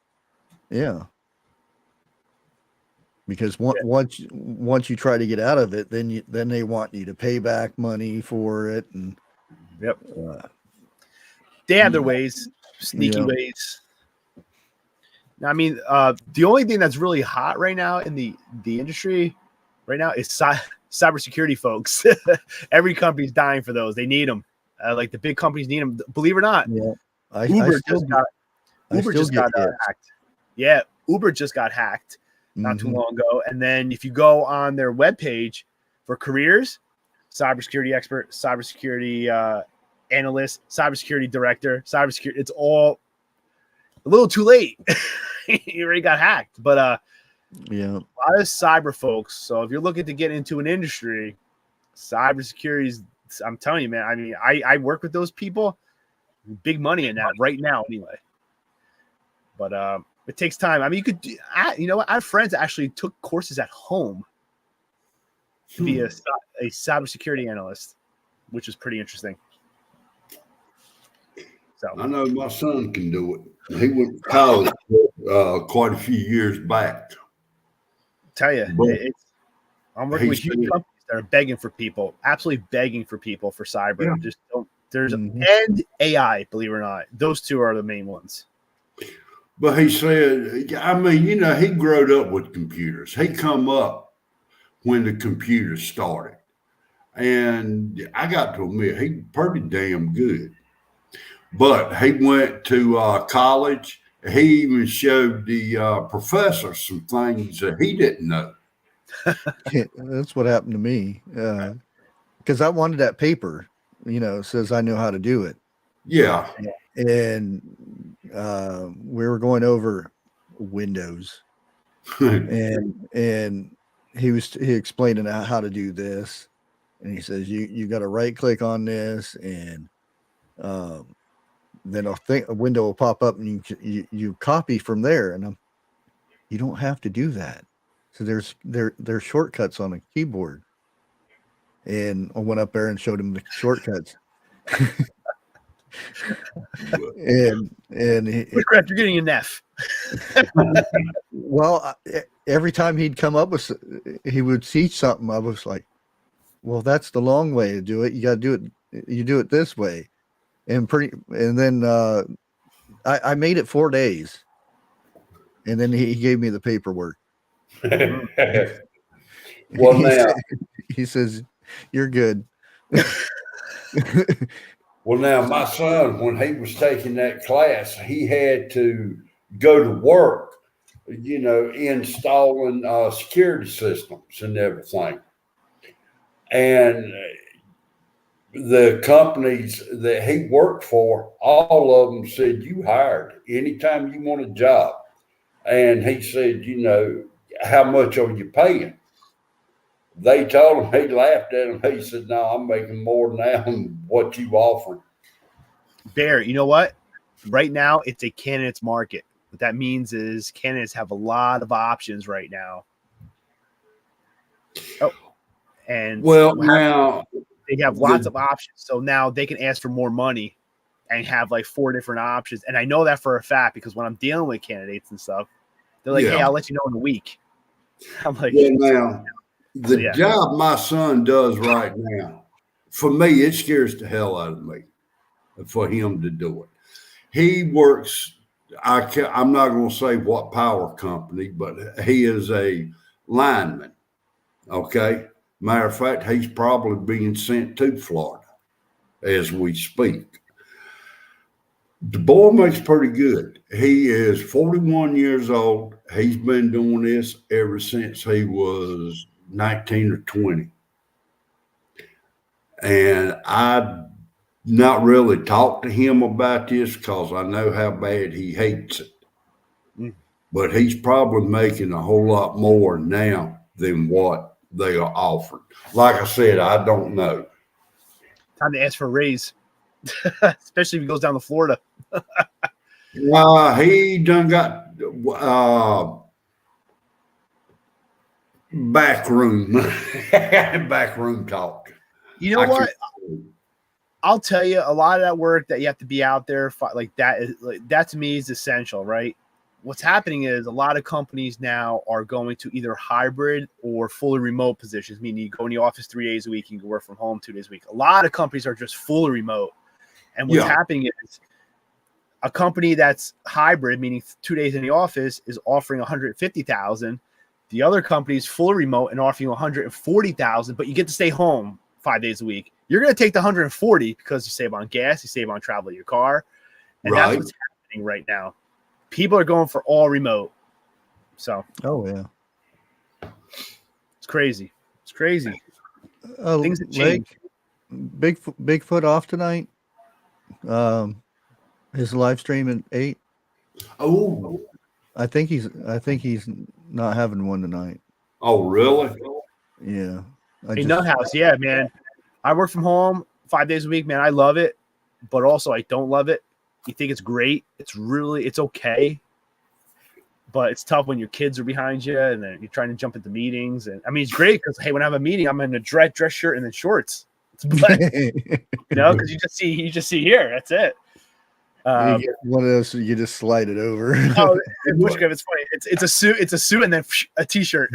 yeah, because Yeah. once you try to get out of it, then they want you to pay back money for it, and Yep. uh, They have their ways, sneaky Yeah. ways. I mean, the only thing that's really hot right now in the industry right now is cybersecurity folks. Every company's dying for those. They need them. Like the big companies need them. Believe it or not, yeah. I Uber still just got get hits. hacked. Yeah, Uber just got hacked not too Mhm. long ago. And then if you go on their webpage for careers, cybersecurity expert, cybersecurity analyst, cybersecurity director, cybersecurity, it's all a little too late. You already got hacked. But Yeah. a lot of cyber folks. So if you're looking to get into an industry, cybersecurity is, I'm telling you, man. I mean, I work with those people, big money in that right now, anyway. But it takes time. I mean, you could, you know what? I have friends that actually took courses at home to be a cybersecurity analyst, which is pretty interesting. So I know my son can do it. He went to college quite a few years back. tell you, But I'm working he with huge said, companies that are begging for people, absolutely begging for people for cyber. Yeah. Just don't. There's Mhm. and AI, believe it or not, those two are the main ones. but he said, I mean, you know, he growed up with computers. He come up when the computers started. And I got to admit, he pretty damn good. But he went to college. He even showed the professor some things that he didn't know. That's what happened to me. Because I wanted that paper, says I know how to do it. Yeah. And we were going over Windows, and he explaining how to do this, and he says you got to right click on this, and then a window will pop up, and you copy from there, and you don't have to do that. So there's shortcuts on a keyboard, and I went up there and showed him the shortcuts. and he, Crap, you're getting an F. well, every time he'd come up with, he would teach something. I was like, well, that's the long way to do it. You got to do it. You do it this way. And then I made it 4 days. And then he gave me the paperwork. Well, now, he says, you're good. well, now, my son, when he was taking that class, he had to go to work, you know, installing security systems and everything. And the companies that he worked for, all of them said, you hired anytime you want a job. And he said, you know, how much are you paying? They told him, he laughed at him. He said, no, I'm making more now than what you offered. Bear, you know what? Right now, it's a candidates market. What that means is candidates have a lot of options right now. Oh, and well, now they have lots of options. So now they can ask for more money and have like 4 different options. And I know that for a fact because when I'm dealing with candidates and stuff, they're like, hey, I'll let you know in a week. I'm like, well, now the job my son does right now, for me, it scares the hell out of me for him to do it. He works, I'm not going to say what power company, but he is a lineman. Okay. Matter of fact, he's probably being sent to Florida as we speak. The boy makes pretty good. He is 41 years old. He's been doing this ever since he was 19 or 20. And I not really talked to him about this because I know how bad he hates it. But he's probably making a whole lot more now than what they are offering. Like I said, I don't know. Time to ask for a raise, especially if he goes down to Florida. He done got backroom talk. You know what? I'll tell you, a lot of that work that you have to be out there like that is that to me is essential, right? What's happening is a lot of companies now are going to either hybrid or fully remote positions, meaning you go in the office 3 days a week, you can work from home 2 days a week. A lot of companies are just fully remote. And what's happening is a company that's hybrid, meaning 2 days in the office, is offering $150,000. The other company is fully remote and offering you $140,000, but you get to stay home 5 days a week. You're going to take the 140 because you save on gas, you save on travel in your car. And that's what's happening right now. People are going for all remote. So, oh yeah, it's crazy. It's crazy. Things have changed. Bigfoot off tonight. His live stream at 8. Oh, I think he's not having one tonight. oh, really? Yeah. Nut house, yeah, man. I work from home 5 days a week, man. I love it, but also I don't love it. You think it's great. It's okay. But it's tough when your kids are behind you and then you're trying to jump into meetings. And I mean, it's great because, hey, when I have a meeting, I'm in a dress shirt and then shorts. But, because you just see here. That's it. You get one of those, you just slide it over. Oh, it's funny. It's a suit. It's a suit and then a t-shirt.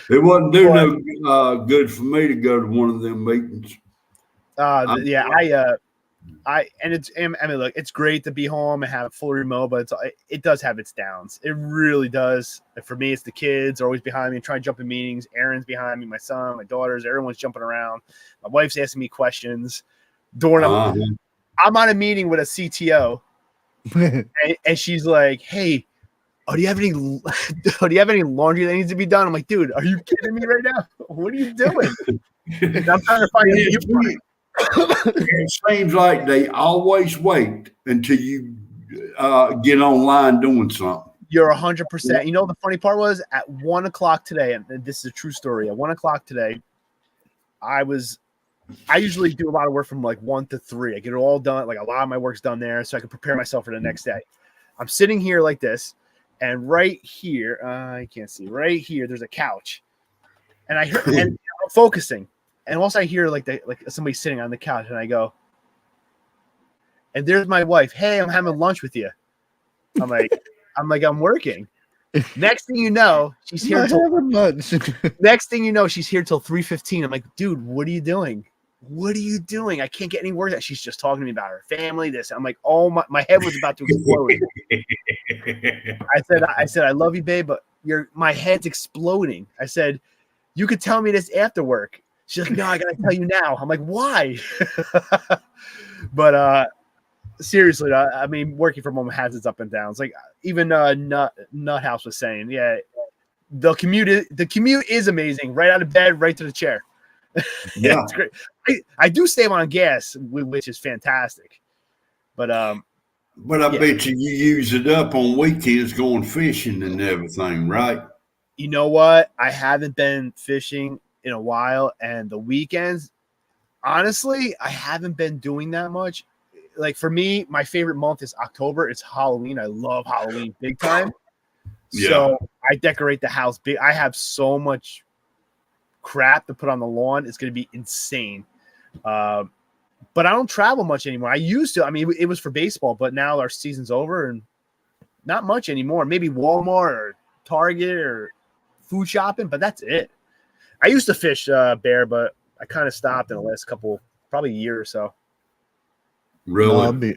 It wouldn't do no good for me to go to one of them meetings. Look, it's great to be home and have full remote, but it does have its downs. It really does. And for me, it's the kids are always behind me and trying to jump in meetings. Aaron's behind me, my son, my daughters, everyone's jumping around. My wife's asking me questions. I'm on a meeting with a CTO, and she's like, "Hey, do you have any laundry that needs to be done?" I'm like, "Dude, are you kidding me right now? What are you doing?" And I'm trying to find It seems like they always wait until you get online doing something. You're 100%. You know, the funny part was at 1:00 today, and this is a true story. At 1:00 today, I usually do a lot of work from like 1 to 3. I get it all done. Like a lot of my work's done there, so I can prepare myself for the next day. I'm sitting here like this, and right here, I can't see. Right here, there's a couch, and I hear, and I'm focusing, and also I hear like somebody sitting on the couch, and I go, and there's my wife. Hey, I'm having lunch with you. I'm like, I'm working. Next thing you know, she's here till lunch. Next thing you know, she's here till 3:15. I'm like, dude, what are you doing? What are you doing? I can't get any work out. She's just talking to me about her family. This. I'm like, oh my head was about to explode. I said, I love you, babe, but my head's exploding. I said, you could tell me this after work. She's like, no, I gotta tell you now. I'm like, why? But seriously, I mean, working from home has its up and downs. Like even Nut House was saying, yeah, the commute is amazing. Right out of bed, right to the chair. Yeah, it's great. I do save on gas, which is fantastic. But I bet you use it up on weekends going fishing and everything, right? You know what? I haven't been fishing in a while, and the weekends, honestly, I haven't been doing that much. Like for me, my favorite month is October. It's Halloween. I love Halloween big time. Yeah. So I decorate the house big. I have so much crap to put on the lawn. It's going to be insane. But I don't travel much anymore. I used to. I mean, it was for baseball, but now our season's over and not much anymore. Maybe Walmart or Target or food shopping, but that's it. I used to fish bear, but I kind of stopped in the last probably a year or so. Really?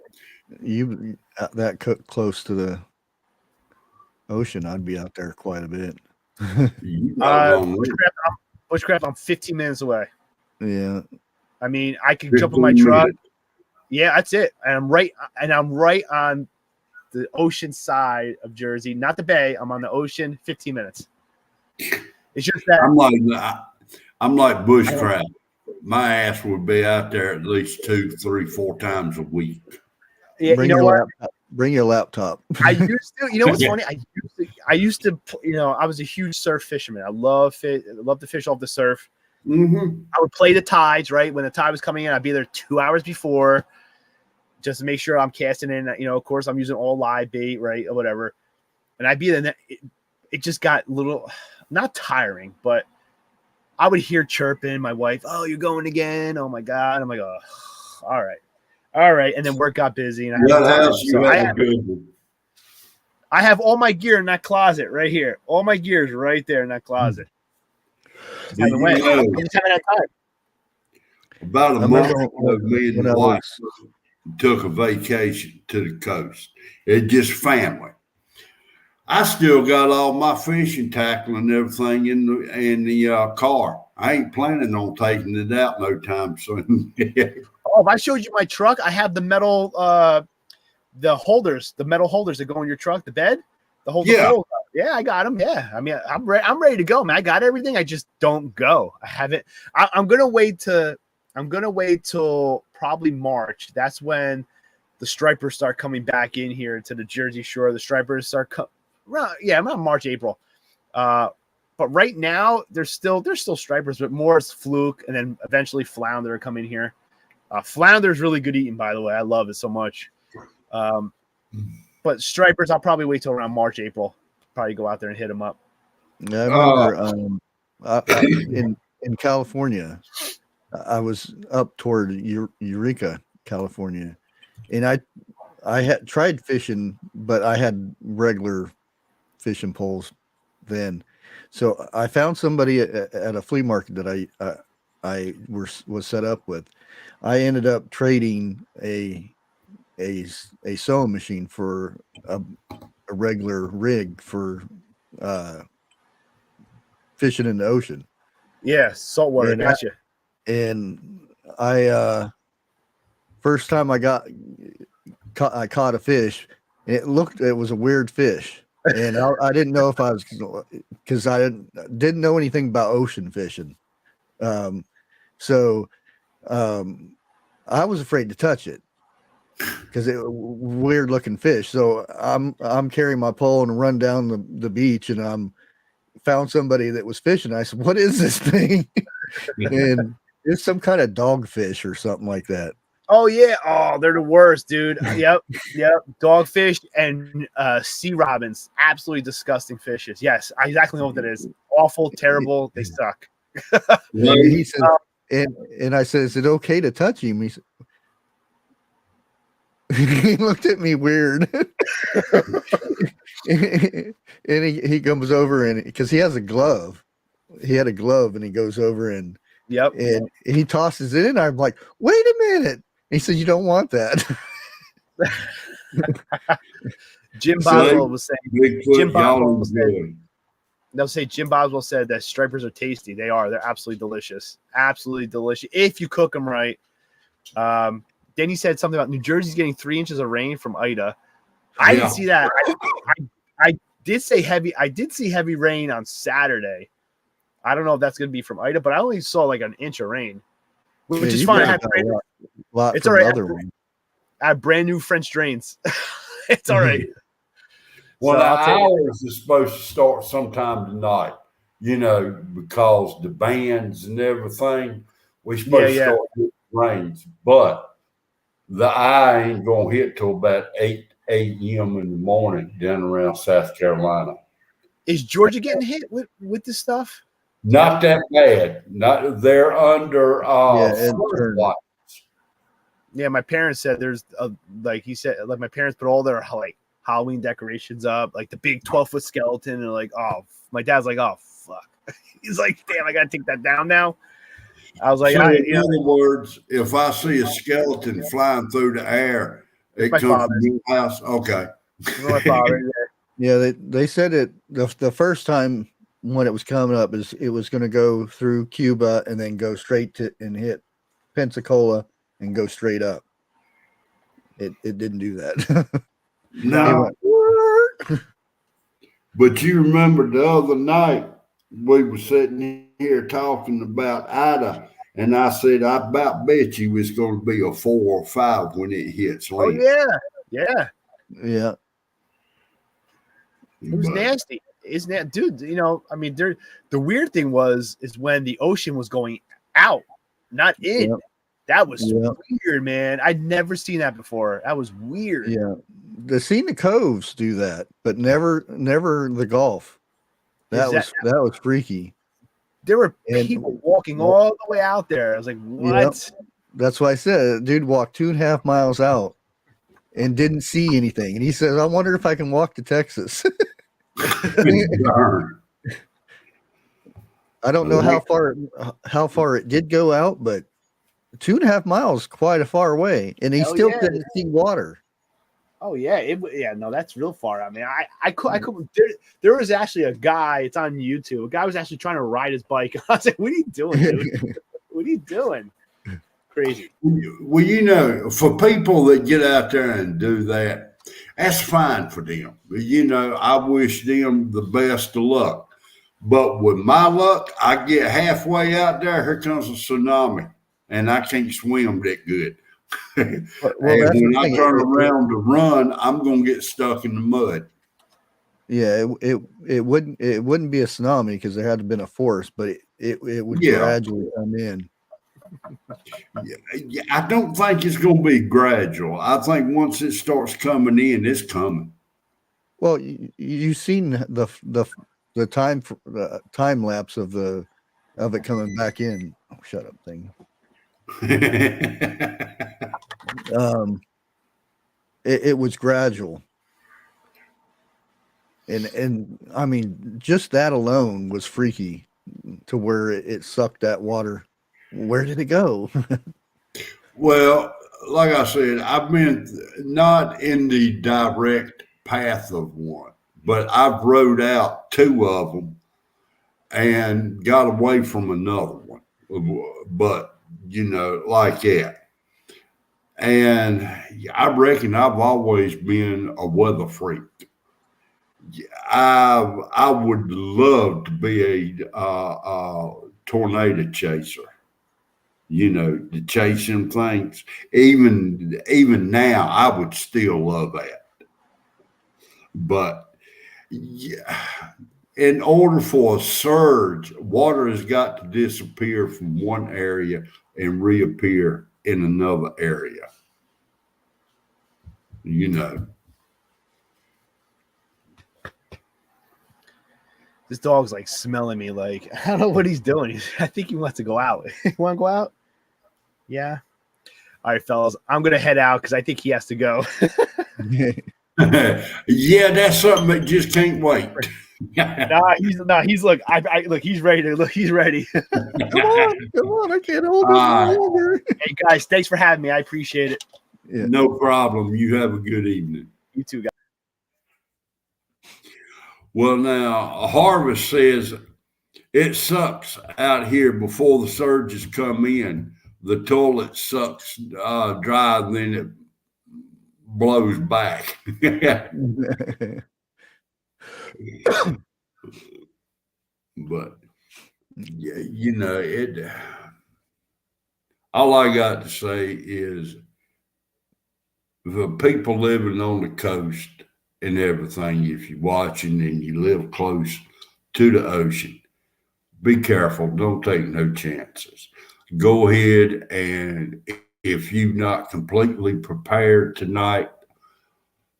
No, that close to the ocean, I'd be out there quite a bit. Bushcraft, I'm 15 minutes away. Yeah. I mean, I could jump in my truck. Yeah, that's it. And I'm right on the ocean side of Jersey, not the bay. I'm on the ocean, 15 minutes. It's just that I'm like Bushcraft. My ass would be out there at least 2, 3, 4 times a week. Yeah, bring your laptop. I used to. You know what's funny? I used to. I was a huge surf fisherman. I love to fish off the surf. Mm-hmm. I would play the tides. Right when the tide was coming in, I'd be there 2 hours before, just to make sure I'm casting in. Of course, I'm using all live bait, right, or whatever. And I'd be there. And it just got a little, not tiring, but I would hear chirping. My wife, oh, you're going again? Oh my god! I'm like, oh, all right. And then work got busy, and I What had house you had a good one? I have all my gear in that closet right here. All my gear is right there in that closet. Just haven't went. I just haven't had time. About a I month remember ago, me and when the I wife was, took a vacation to the coast. It's just family. I still got all my fishing tackle and everything in the car. I ain't planning on taking it out no time soon. Oh, if I showed you my truck, I have the metal the metal holders that go in your truck, the bed, the hold the pole. Yeah, I got them. Yeah, I mean, I'm ready to go, man. I got everything. I just don't go. I haven't. I'm gonna wait till probably March. That's when the stripers start coming back in here to the Jersey Shore. The stripers start around March, April. But right now there's still stripers, but more is fluke, and then eventually flounder are coming here. Flounder is really good eating, by the way. I love it so much. But stripers, I'll probably wait till around March, April. Probably go out there and hit them up. I remember in California, I was up toward Eureka, California, and I had tried fishing, but I had regular fishing poles then. So I found somebody at a flea market that I was set up with. I ended up trading a sewing machine for a regular rig for fishing in the ocean. Yeah, saltwater. And Gotcha. I first time I caught a fish, and it was a weird fish, and I didn't know if I was, because I didn't know anything about ocean fishing, so I was afraid to touch it because it was a weird looking fish. So I'm carrying my pole and run down the beach, and found somebody that was fishing. I said, "What is this thing?" And it's some kind of dogfish or something like that. Oh yeah. Oh, they're the worst, dude. Yep. Dogfish and sea robins, absolutely disgusting fishes. Yes, I exactly know what that is. Awful, terrible. They suck. And he said, and I said, "Is it okay to touch him?" He said, he looked at me weird. And he comes over, and because he has a glove, he had a glove, and he goes over and he tosses it in. I'm like, wait a minute. He said, "You don't want that." Jim Boswell was saying. Jim Boswell said that stripers are tasty. They are. They're absolutely delicious. Absolutely delicious if you cook them right. Then he said something about New Jersey's getting 3 inches of rain from Ida. I didn't see that. I did say heavy. I did see heavy rain on Saturday. I don't know if that's going to be from Ida, but I only saw like an inch of rain, which is fine. It's all right. I have brand new French drains. It's all right. Well, the hours is supposed to start sometime tonight, because the bands and everything, we're supposed to start getting rains, but the eye ain't going to hit till about 8 a.m. in the morning down around South Carolina. Is Georgia getting hit with this stuff? Not that bad. Not they're under Yeah, my parents said there's my parents put all their like Halloween decorations up, like the big 12-foot skeleton, and like, oh, my dad's like, oh fuck. He's like, damn, I gotta take that down now. I was like, so in other words, if I see a skeleton flying through the air, it comes from your house. Okay. My father, yeah, they said it the first time when it was coming up is it was going to go through Cuba and then go straight to and hit Pensacola and go straight up. It didn't do that. No. But you remember the other night we were sitting here talking about Ida, and I said I about bet you it's going to be a 4 or 5 when it hits land. Oh yeah. It was nasty. Isn't that, dude? I mean, the weird thing is when the ocean was going out, not in. Yep. That was weird, man. I'd never seen that before. That was weird. Yeah, seen the coves do that, but never the Gulf. That was freaky. There were And- people walking all the way out there. I was like, what? That's why I said, dude walked 2.5 miles out and didn't see anything. And he says, I wonder if I can walk to Texas. Darn. I don't know how far it did go out, but 2.5 miles, quite a far away. And he Hell still yeah. couldn't see water. Oh yeah, no, that's real far. I mean, I could. There was actually a guy. It's on YouTube. A guy was actually trying to ride his bike. I was like, "What are you doing, dude? What are you doing?" Crazy. Well, you know, for people that get out there and do that, that's fine for them. You know, I wish them the best of luck. But with my luck, I get halfway out there, here comes a tsunami, and I can't swim that good. Well, And that's when the I thing. turn around to run, I'm gonna get stuck in the mud. Yeah, it wouldn't be a tsunami because there had to been a force, but it would Yeah. gradually come in. Yeah, I don't think it's gonna be gradual. I think once it starts coming in, it's coming. Well, you've seen the time lapse of it coming back in. Oh, shut up, thing. It was gradual, and I mean, just that alone was freaky, to where it sucked that water. Where did it go? Well, like I said, I've been not in the direct path of one, but I've rode out two of them and got away from another one. But, you know, like that. And I reckon I've always been a weather freak. I would love to be a tornado chaser. You know, to chase them things. Even now, I would still love that. But yeah, in order for a surge, water has got to disappear from one area and reappear in another area. You know. This dog's like smelling me. Like, I don't know what he's doing. I think he wants to go out. You want to go out? Yeah. All right, fellas. I'm gonna head out because I think he has to go. Yeah, that's something that just can't wait. He's look. I look. He's ready to look. He's ready. Come on! I can't hold this any longer. Hey guys, thanks for having me. I appreciate it. Yeah. No problem. You have a good evening. You too, guys. Well, now, Harvest says it sucks out here before the surges come in. The toilet sucks dry, then it blows back. But, yeah, you know, all I got to say is the people living on the coast and everything, if you're watching and you live close to the ocean, be careful. Don't take no chances. Go ahead, and if you're not completely prepared tonight,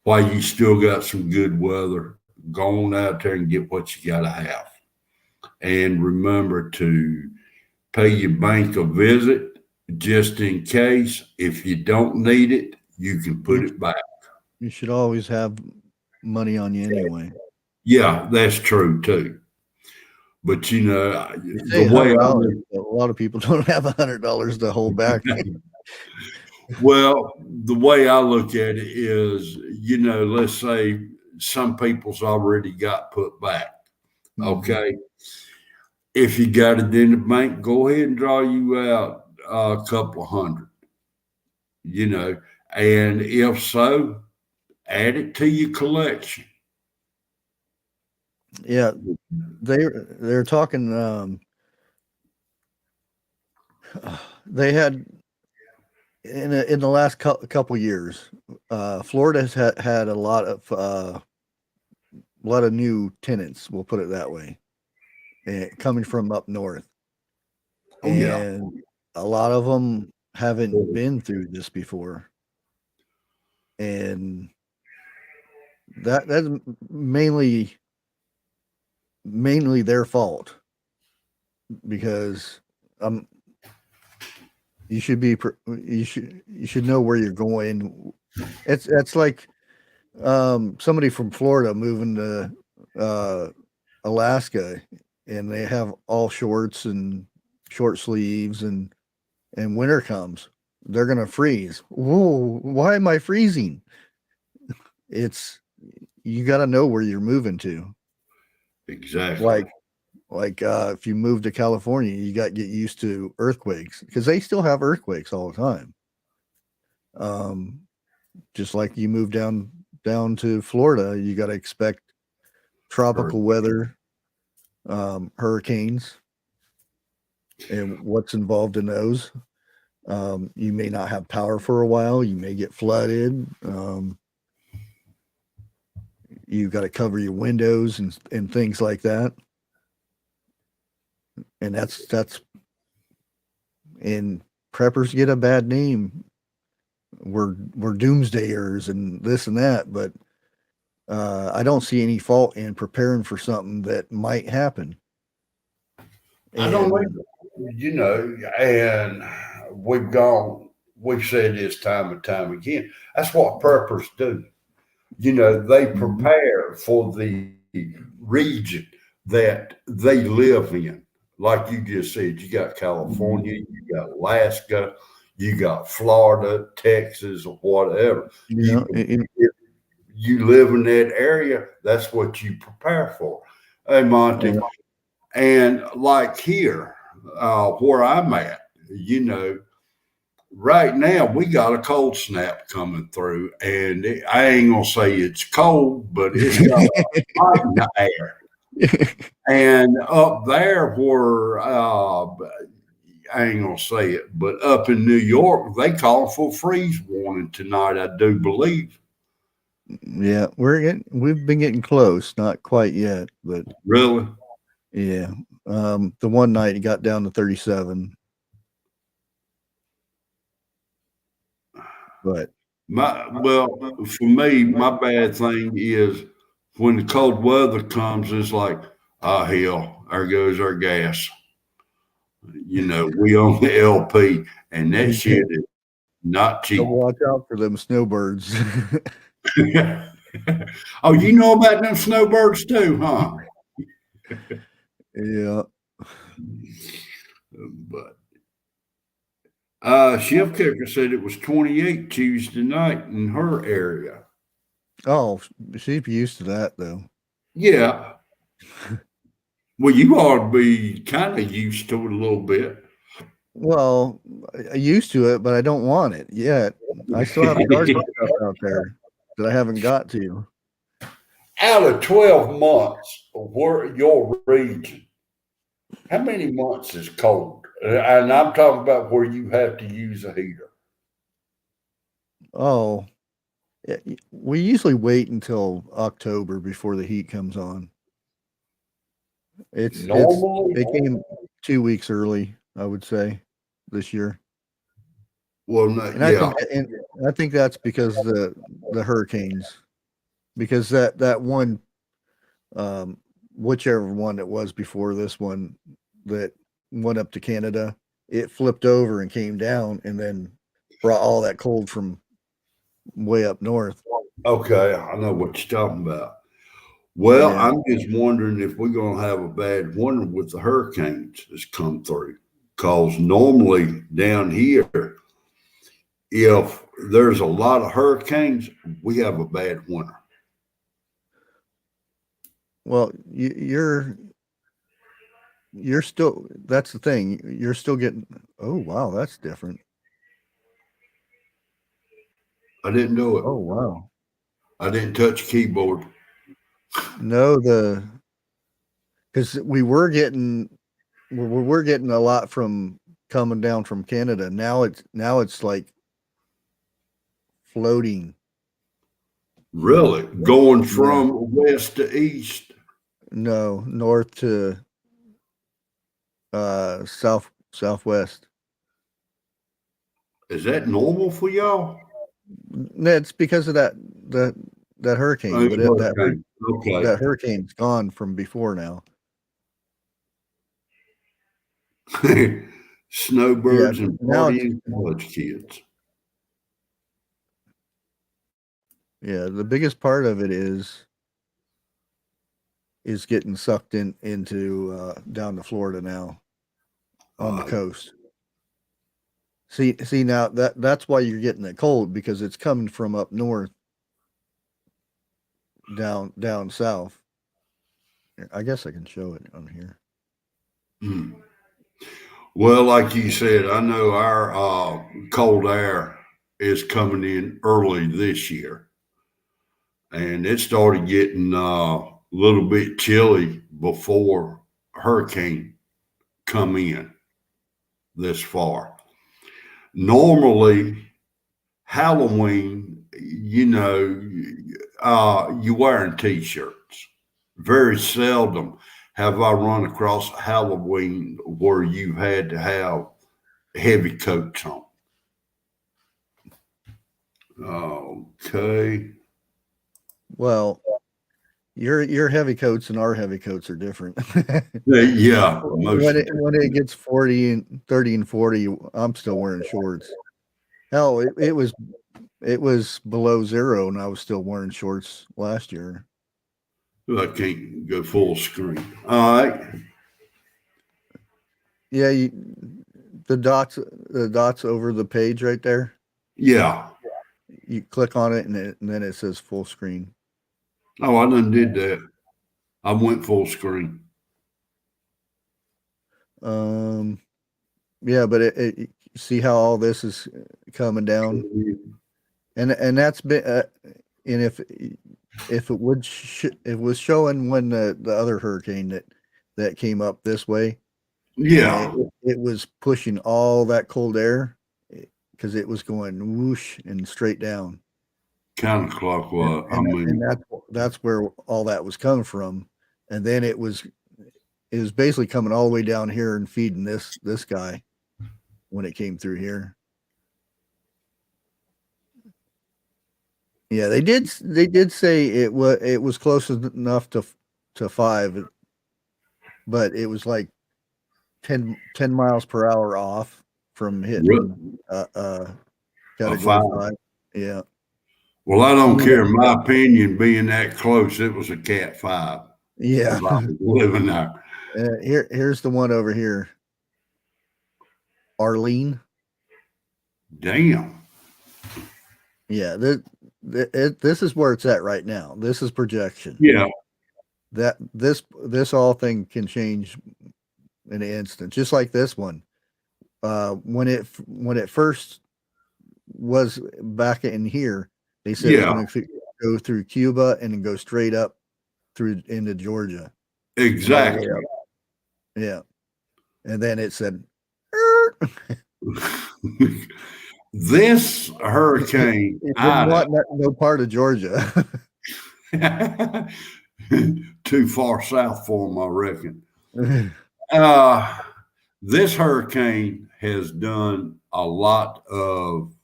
while you still got some good weather, go on out there and get what you got to have. And remember to pay your bank a visit just in case. If you don't need it, you can put it back. You should always have money on you anyway. Yeah, that's true too. But you know, Say the way $100, a lot of people don't have $100 to hold back. well, the way I look at it is, you know, let's say some people's already got put back. Okay. If you got it in the bank, go ahead and draw you out a couple of hundred, you know, and if so, add it to your collection. Yeah, they're talking. They had in the last couple years, Florida has had a lot of new tenants. We'll put it that way, coming from up north, and a lot of them haven't been through this before, and that's mainly their fault. because um you should be you should know where you're going. It's like somebody from Florida moving to Alaska, and they have all shorts and short sleeves, and winter comes, they're gonna freeze. Whoa, why am I freezing? It's You got to know where you're moving to. Exactly. Like if you move to California, you got to get used to earthquakes because they still have earthquakes all the time. Just like you move down to Florida, you got to expect tropical weather, hurricanes, and what's involved in those. You may not have power for a while. You may get flooded. You got to cover your windows and things like that. And that's and preppers get a bad name. We're doomsdayers and this and that, but I don't see any fault in preparing for something that might happen. I don't know, and we've said this time and time again. That's what preppers do. They prepare for the region that they live in. Like you just said, you got California, you got Alaska, you got Florida, Texas, or whatever. You live in that area, that's what you prepare for. Hey, Monty, and like here, where I'm at, right now we got a cold snap coming through, and I ain't gonna say it's cold, but it's got hot in the air. And up there where I ain't gonna say it, but up in New York, they call for freeze warning tonight, I do believe. Yeah, we've been getting close, not quite yet, but really, yeah. The one night it got down to 37. But for me, my bad thing is when the cold weather comes, it's like, oh hell, there goes our gas. We own the LP, and that shit is not cheap. Watch out for them snowbirds. Oh, you know about them snowbirds too, huh? Yeah. But Shift Kicker said it was 28 Tuesday night in her area. Oh, she's used to that though. Yeah. Well, you ought to be kind of used to it a little bit. Well, I used to it, but I don't want it yet. I still have garden stuff out there that I haven't got to. Out of 12 months, your region, how many months is cold? And I'm talking about where you have to use a heater. Oh, we usually wait until October before the heat comes on. It came 2 weeks early, I would say, this year. Well, I think that's because the hurricanes, because that one, whichever one it was before this one that went up to Canada, it flipped over and came down and then brought all that cold from way up north. Okay, I know what you're talking about. Well, yeah. I'm just wondering if we're going to have a bad winter with the hurricanes that's come through. Because normally down here, if there's a lot of hurricanes, we have a bad winter. Well, you're still, that's the thing. You're still getting, oh, wow, that's different. I didn't know it. Oh, wow. I didn't touch keyboard. No, because we were getting a lot from coming down from Canada. Now it's like floating. Really? Going from west to east? No, north to southwest. Is that normal for y'all? It's because of that hurricane. But that hurricane's gone from before now. Snowbirds Yeah, and now it's partying college kids. yeah. The biggest part of it is getting sucked into down to Florida now on the coast. See now that's why you're getting it cold, because it's coming from up north down south. I guess I can show it on here. Mm. Well, like you said, I know our cold air is coming in early this year, and it started getting a little bit chilly before hurricane come in this far. Normally, Halloween, you wearing t-shirts. Very seldom have I run across Halloween where you had to have heavy coats on. Okay. Well, your heavy coats and our heavy coats are different. Yeah, most when it gets 40 and 30 and 40, I'm still wearing shorts. Hell, it was below zero and I was still wearing shorts last year. I can't go full screen. All right. Yeah, the dots over the page right there. Yeah. You click on it and then it says full screen. Oh, I done did that. I went full screen. Yeah, but it see how all this is coming down, and that's been and if it would it was showing when the other hurricane that came up this way, Yeah. it was pushing all that cold air because it was going whoosh and straight down. Counterclockwise. And that's where all that was coming from, and then it was basically coming all the way down here and feeding this guy when it came through here. Yeah, they did say it was close enough to 5, but it was like 10 miles per hour off from hitting category 5. Yeah. Well, I don't care. In my opinion, being that close, it was a Cat 5. Yeah. I was living there. Here's the one over here. Arlene. Damn. Yeah, this is where it's at right now. This is projection. Yeah. That this all thing can change in an instant, just like this one. When it first was back in here, they said it was going to go through Cuba and then go straight up through into Georgia. Exactly. Yeah. And then it said, this hurricane, it didn't want no part of Georgia. Too far south for them, I reckon. This hurricane has done a lot of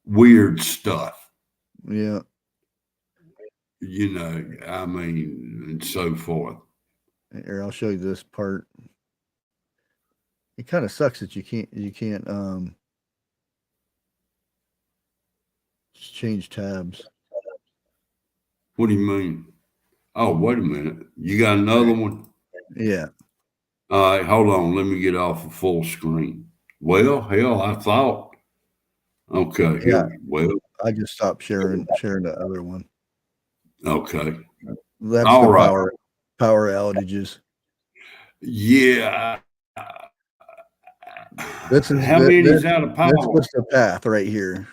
weird stuff. Yeah. I mean, and so forth. Here, I'll show you this part. It kind of sucks that you can't change tabs. What do you mean? Oh, wait a minute. You got another one? Yeah. All right, hold on. Let me get off of full screen. Well, hell, I thought. Okay. Yeah. Well, I just stopped sharing the other one. Okay. That's all the right. Power outages. Yeah. This is how many's out of power? This was the path right here.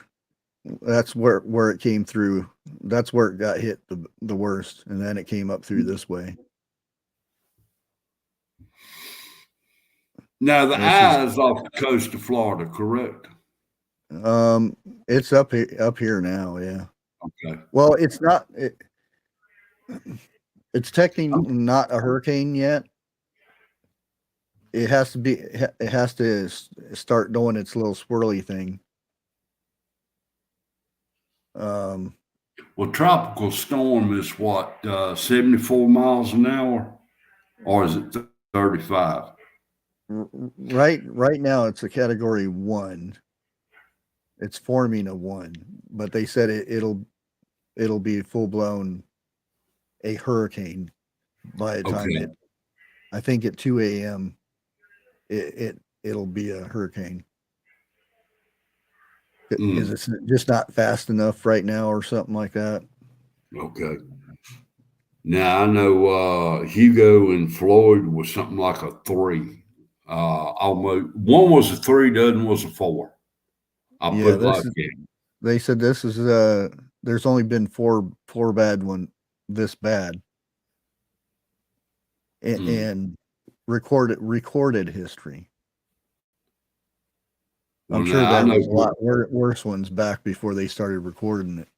That's where it came through. That's where it got hit the worst, and then it came up through this way. Now the eye is off the coast of Florida, correct? It's up here now. Yeah. Okay. Well, it's not. It's technically not a hurricane yet. It has to be. It has to start doing its little swirly thing. Well, tropical storm is what, 74 miles an hour, or is it 35? Right now it's a category 1. It's forming a 1, but they said it'll be full blown a hurricane by the time Okay. I think at 2 a.m. It'll be a hurricane. Because it's just not fast enough right now or something like that. Okay. Now I know Hugo and Floyd was something like a 3. Almost one was a 3, the other was a 4. I'll Yeah, put it like that. they said this is there's only been four bad one this bad. And recorded history. Well, I'm sure now I there know was a lot worse ones back before they started recording it.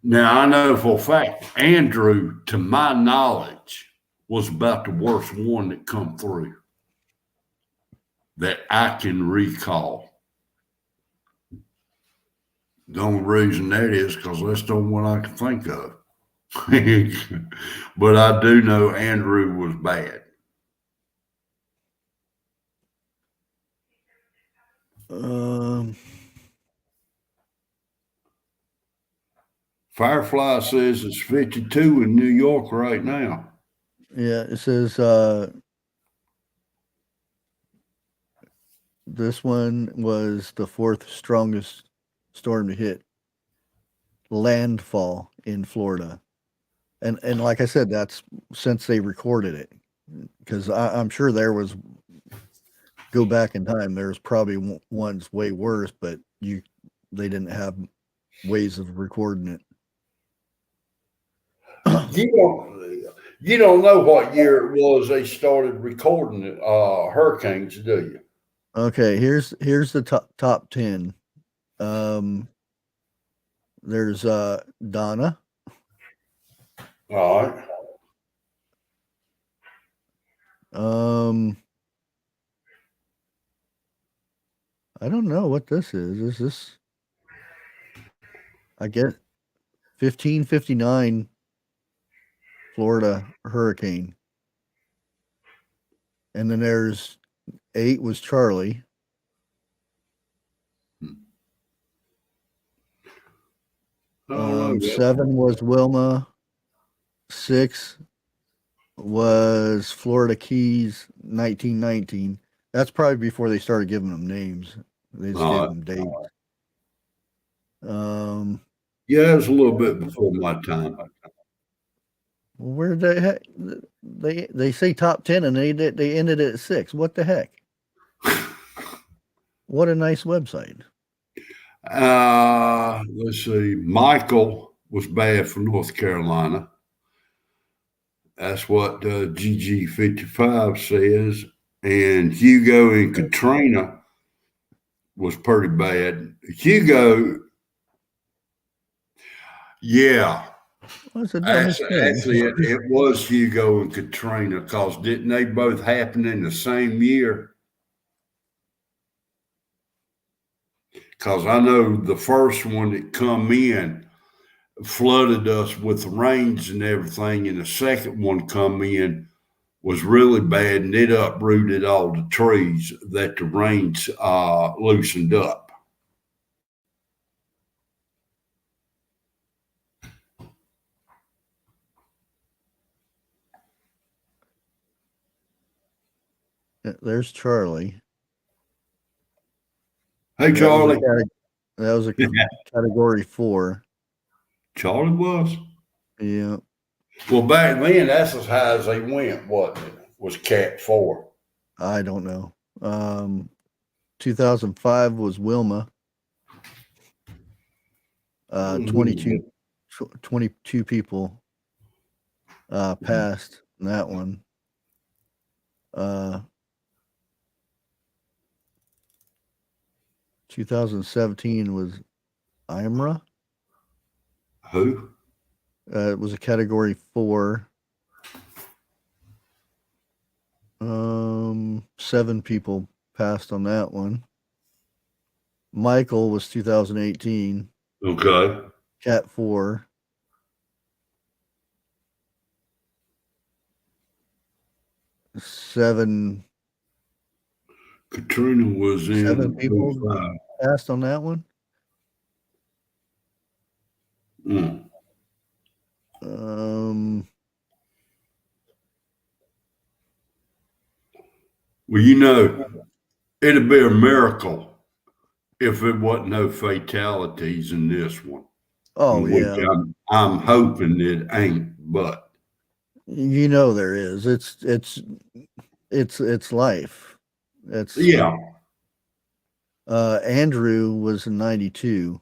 Now I know for a fact Andrew, to my knowledge, was about the worst one that come through that I can recall. The only reason that is because that's the only one I can think of. But I do know Andrew was bad. Firefly says it's 52 in New York right now. Yeah, it says this one was the 4th strongest storm to hit landfall in Florida. And like I said, that's since they recorded it. Because I'm sure there was, go back in time, there's probably ones way worse, but they didn't have ways of recording it. You don't know what year it was they started recording hurricanes, do you? Okay, here's the top 10. There's Donna. All right. I don't know what this is. Is this, I get 1559 Florida hurricane. And then there's 8 was Charlie. I don't know. 7 was Wilma. 6 was Florida Keys, 1919. That's probably before they started giving them names. They just gave them dates. Yeah, it was a little bit before my time. Where the heck they say top 10 and they ended it at 6. What the heck? What a nice website. Let's see. Michael was bad for North Carolina. That's what GG55 says. And Hugo and Katrina was pretty bad. Hugo, yeah. What's the dumbest thing? Actually, it was Hugo and Katrina because didn't they both happen in the same year? Because I know the first one that come in flooded us with rains and everything, and the second one come in was really bad, and it uprooted all the trees that the rains loosened up. There's Charlie. Hey, Charlie. That was a category 4. Charlie was? Yeah. Well, back then, that's as high as they went, wasn't it? Was Cat 4. I don't know. 2005 was Wilma. 22 people passed in that one. 2017 was Imra. Who? It was a category 4. 7 people passed on that one. Michael was 2018. Okay. Cat 4. seven Katrina was in people 05. passed on that one. Mm. Well, it'd be a miracle if it wasn't no fatalities in this one. Oh Which yeah, I'm hoping it ain't, but there is. It's life. It's yeah. Andrew was in 92,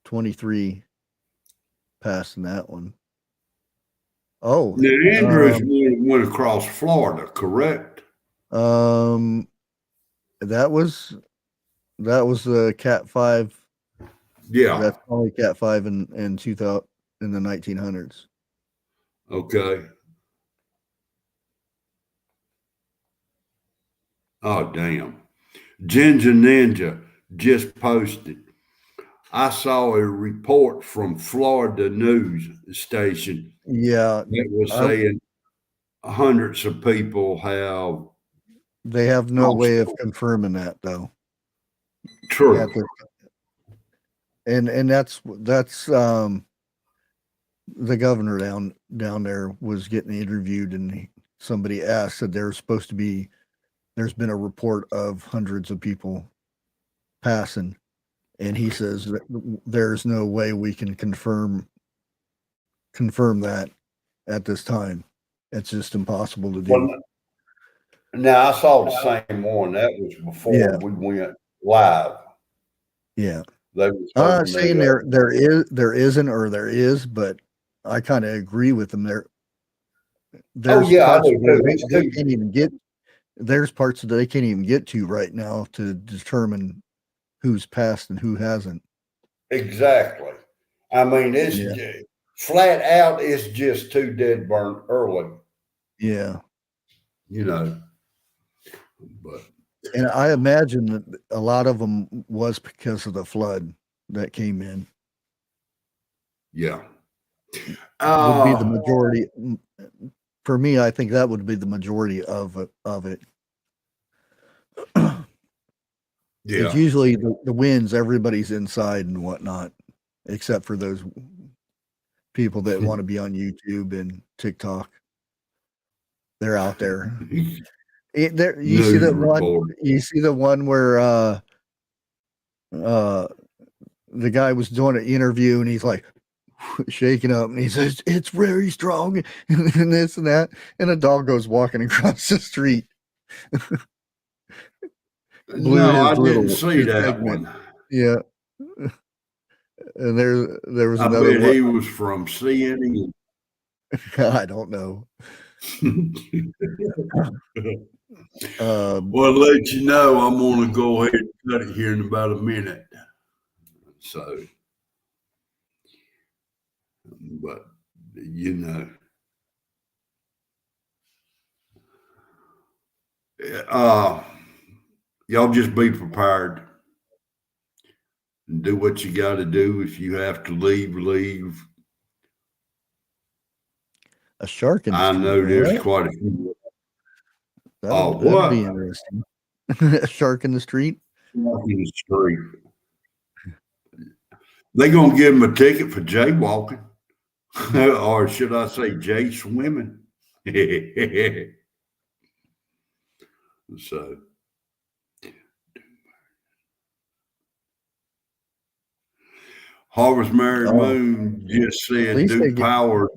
23 passing that one. Oh, Now Andrews went across Florida, correct? that was the Cat 5. Yeah. That's only Cat 5 in 2000 in the 1900s. Okay. Oh damn. Ginger Ninja just posted. I saw a report from Florida news station Yeah, that was saying hundreds of people have. they have no way of confirming that though. True. And that's the governor down there was getting interviewed, and somebody asked that there's been a report of hundreds of people passing, and he says that there's no way we can confirm that at this time. It's just impossible to do. Well, now I saw the same one. That was before we went live. Yeah. They I'm not saying there isn't or there is, but I kind of agree with them. There's parts where they can't even get. There's parts that they can't even get to right now to determine who's passed and who hasn't. Exactly. I mean, it's flat out. It's just too dead burnt early. Yeah. But and I imagine that a lot of them was because of the flood that came in. Yeah. Would be the majority. For me, I think that would be the majority of it. Yeah. It's usually the winds, everybody's inside and whatnot, except for those people that want to be on YouTube and TikTok. They're out there. You see that one? You see the one where the guy was doing an interview and he's like shaking up and he says it's very strong and this and that, and a dog goes walking across the street. No, I didn't see that one. Yeah. And there was I another bet one. he was from CNN. I don't know. Well, let you know, I'm going to go ahead and cut it here in about a minute. So, but y'all just be prepared and do what you got to do. If you have to leave. A shark in the street. I know there's quite a few. That'd be interesting. A shark in the street? Shark in the street. They're going to give him a ticket for jaywalking. Or should I say jay swimming? So. Harvest Mary Moon just said Duke Power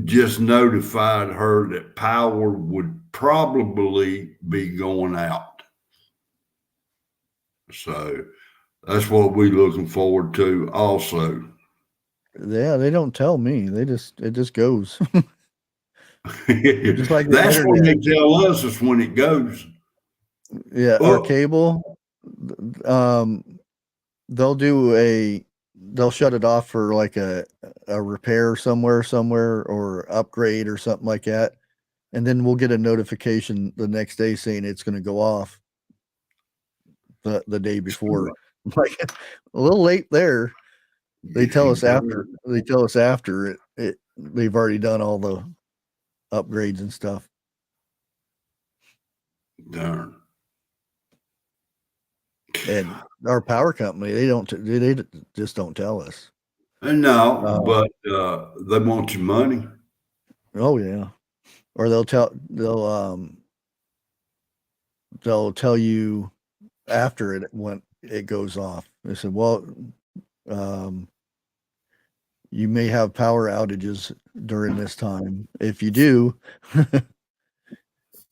just notified her that power would probably be going out. So that's what we're looking forward to also. Yeah, they don't tell me. It just goes. Just like that's when they tell us is when it goes. Yeah, our cable, they'll shut it off for like a repair somewhere or upgrade or something like that. And then we'll get a notification the next day saying it's going to go off the day before. Like a little late there. They tell us after they've already done all the upgrades and stuff. Darn. And our power company, they just don't tell us. No, but they want your money. Oh yeah. Or they'll tell you after it when it goes off. They said, well, you may have power outages during this time. If you do,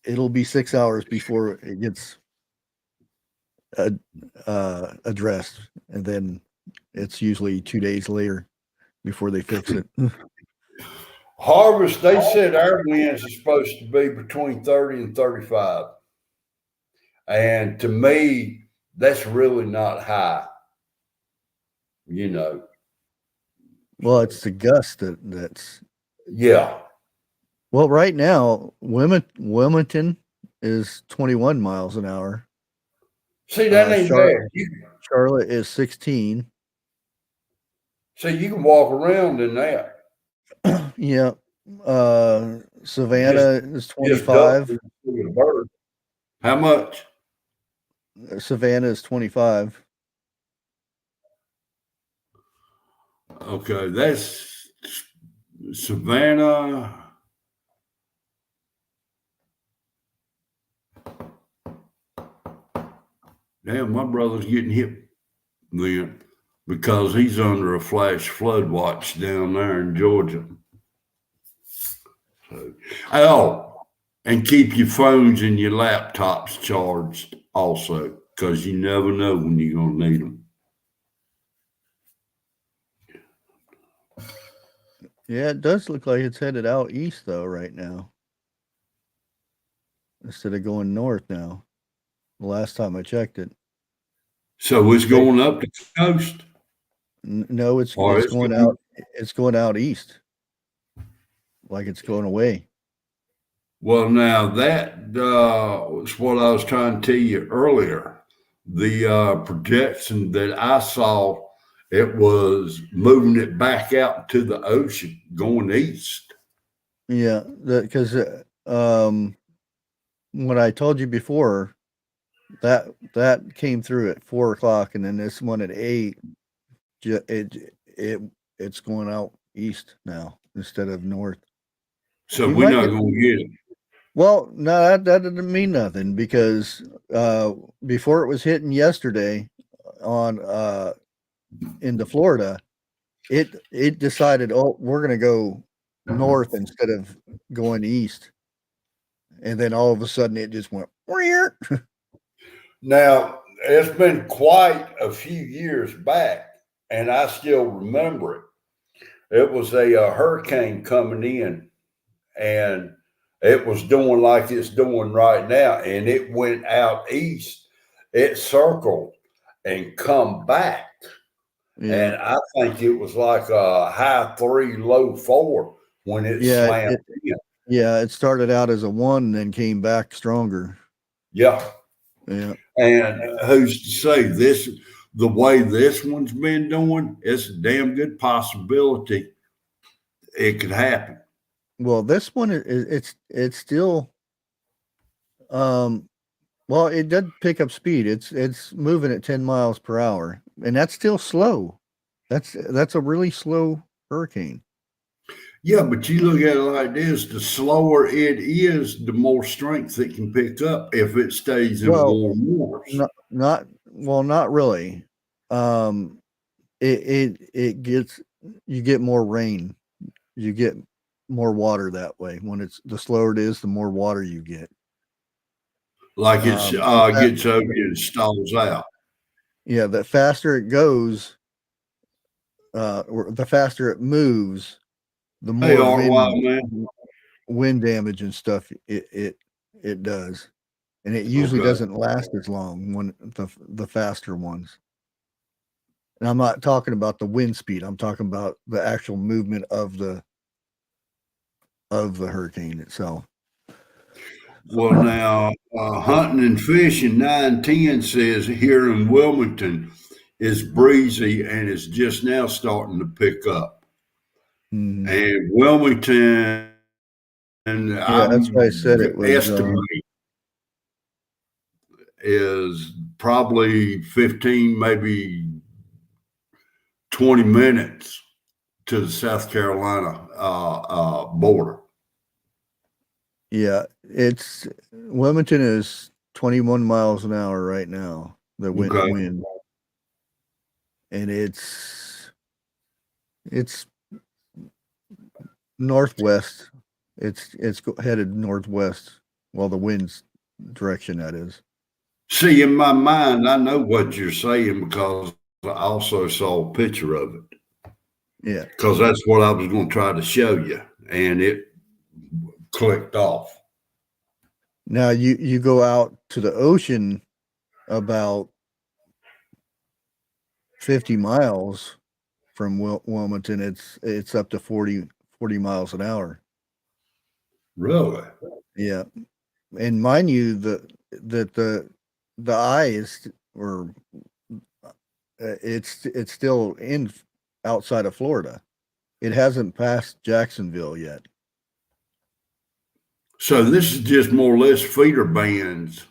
it'll be 6 hours before it gets addressed, and then it's usually 2 days later before they fix it. Harvest, they said our winds are supposed to be between 30 and 35. And to me, that's really not high. You know. Well, it's the gust that's. Yeah. Well, right now, Wilmington is 21 miles an hour. See, that ain't bad. Charlotte is 16. So you can walk around in that. Yeah. Savannah is 25. How much? Savannah is 25. Okay, that's Savannah. Damn, my brother's getting hit then because he's under a flash flood watch down there in Georgia. So, and keep your phones and your laptops charged also, because you never know when you're going to need them. Yeah, it does look like it's headed out east, though, right now. Instead of going north now. The last time I checked it. So it's going up the coast? No, it's going out. It's going out east. Like it's going away. Well, now that was what I was trying to tell you earlier. The projection that I saw, it was moving it back out to the ocean, going east. Yeah, because what I told you before, that came through at 4 o'clock, and then this one at 8. It's going out east now instead of north. So we're not going to get it. Well, no, that didn't mean nothing, because before it was hitting yesterday on into Florida, it decided, oh, we're going to go north instead of going east, and then all of a sudden it just went. Now, it's been quite a few years back, and I still remember it. It was a hurricane coming in, and it was doing like it's doing right now, and it went out east. It circled and come back. Yeah. And I think it was like a high 3, low 4 when it slammed in. Yeah, it started out as a 1 and then came back stronger. Yeah. Yeah. And who's to say this, the way this one's been doing, it's a damn good possibility it could happen. Well, this one it's still well, it did pick up speed. It's moving at 10 miles per hour, and that's still slow. That's a really slow hurricane. Yeah, but you look at it like this: the slower it is, the more strength it can pick up if it stays in warm waters. Not really. It gets, you get more rain. You get more water that way. When it's the slower it is, the more water you get. Like it gets over and stalls out. Yeah, the faster it goes, or the faster it moves, the more wind damage and stuff it does, and it usually doesn't last as long when the faster ones. And I'm not talking about the wind speed. I'm talking about the actual movement of the hurricane itself. Well, now hunting and fishing 910 says here in Wilmington is breezy and is just now starting to pick up. Mm-hmm. And Wilmington Yeah, that's why I said it was. estimate is probably 15, maybe 20 minutes to the South Carolina border. Yeah, it's Wilmington is 21 miles an hour right now. The Okay. wind, and it's northwest. It's headed northwest. Well, the wind's direction that is. See, in my mind, I know what you're saying because I also saw a picture of it. Yeah. Because that's what I was going to try to show you, and it clicked off. Now you go out to the ocean about 50 miles from Wilmington. It's up to 40 miles an hour. Really? Yeah, and mind you, the eye is or it's still in outside of Florida. It hasn't passed Jacksonville yet. So this is just more or less feeder bands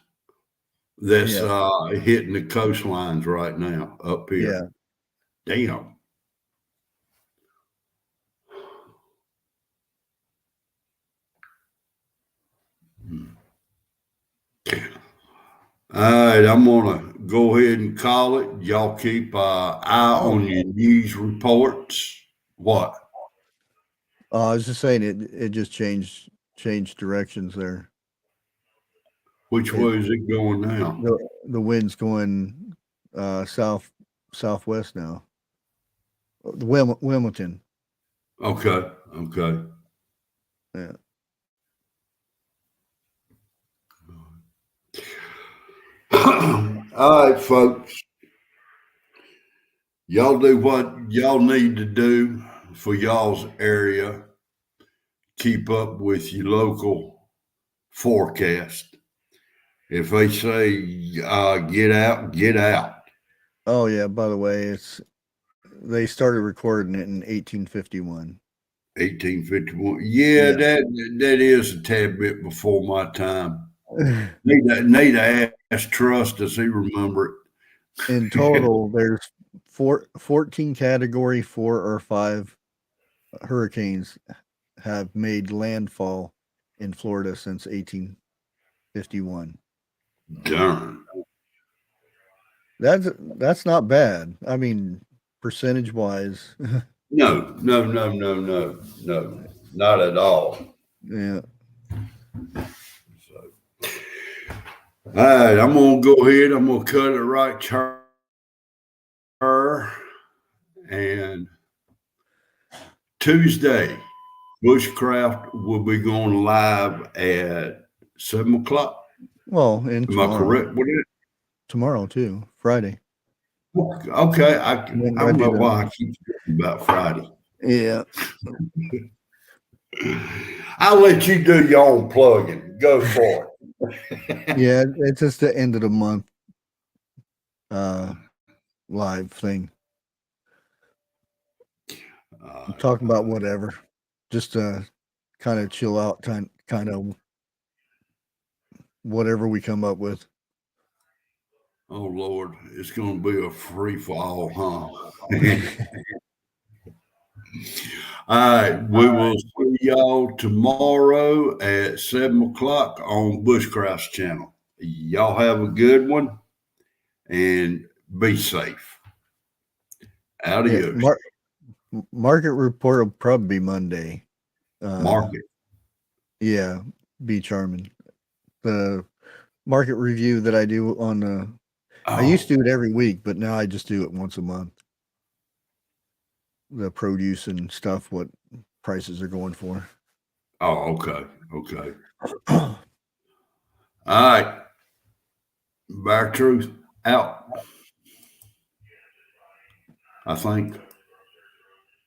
that's Yeah. hitting the coastlines right now up here. Yeah. Damn. All right, I'm gonna go ahead and call it. Y'all keep eye on your news reports. What? I was just saying it just changed directions there. Which way is it going now? The wind's going southwest now. Wilmington. Okay. Okay. Yeah. All right, folks. Y'all do what y'all need to do for y'all's area. Keep up with your local forecast. If they say get out, get out. Oh yeah. By the way, they started recording it in 1851. 1851. Yeah, Yeah. that is a tad bit before my time. Need to ask Trust, does he remember it? In total, there's 14 category 4 or 5 hurricanes have made landfall in Florida since 1851. Darn. That's not bad. I mean, percentage wise. No, not at all. Yeah. So, all right, I'm gonna go ahead. I'm gonna cut it right to her. And Tuesday, Bushcraft will be going live at 7:00. Well, and Am I tomorrow. correct with it? Tomorrow too. Friday. Okay, I don't know why I keep talking about Friday. Yeah. I'll let you do your own plugging. Go for it. Yeah, it's just the end of the month live thing. Talking about whatever. Just kind of chill out, kind of whatever we come up with. Oh Lord, it's going to be a free fall, huh? All right, we will see y'all tomorrow at 7:00 on Bushcraft's channel. Y'all have a good one and be safe. Adios. Market report will probably be Monday. Market. Yeah, be charming. The market review that I do on the I used to do it every week, but now I just do it once a month. The produce and stuff, what prices are going for. Oh, okay. Okay. All right. Bear Truth out. I think.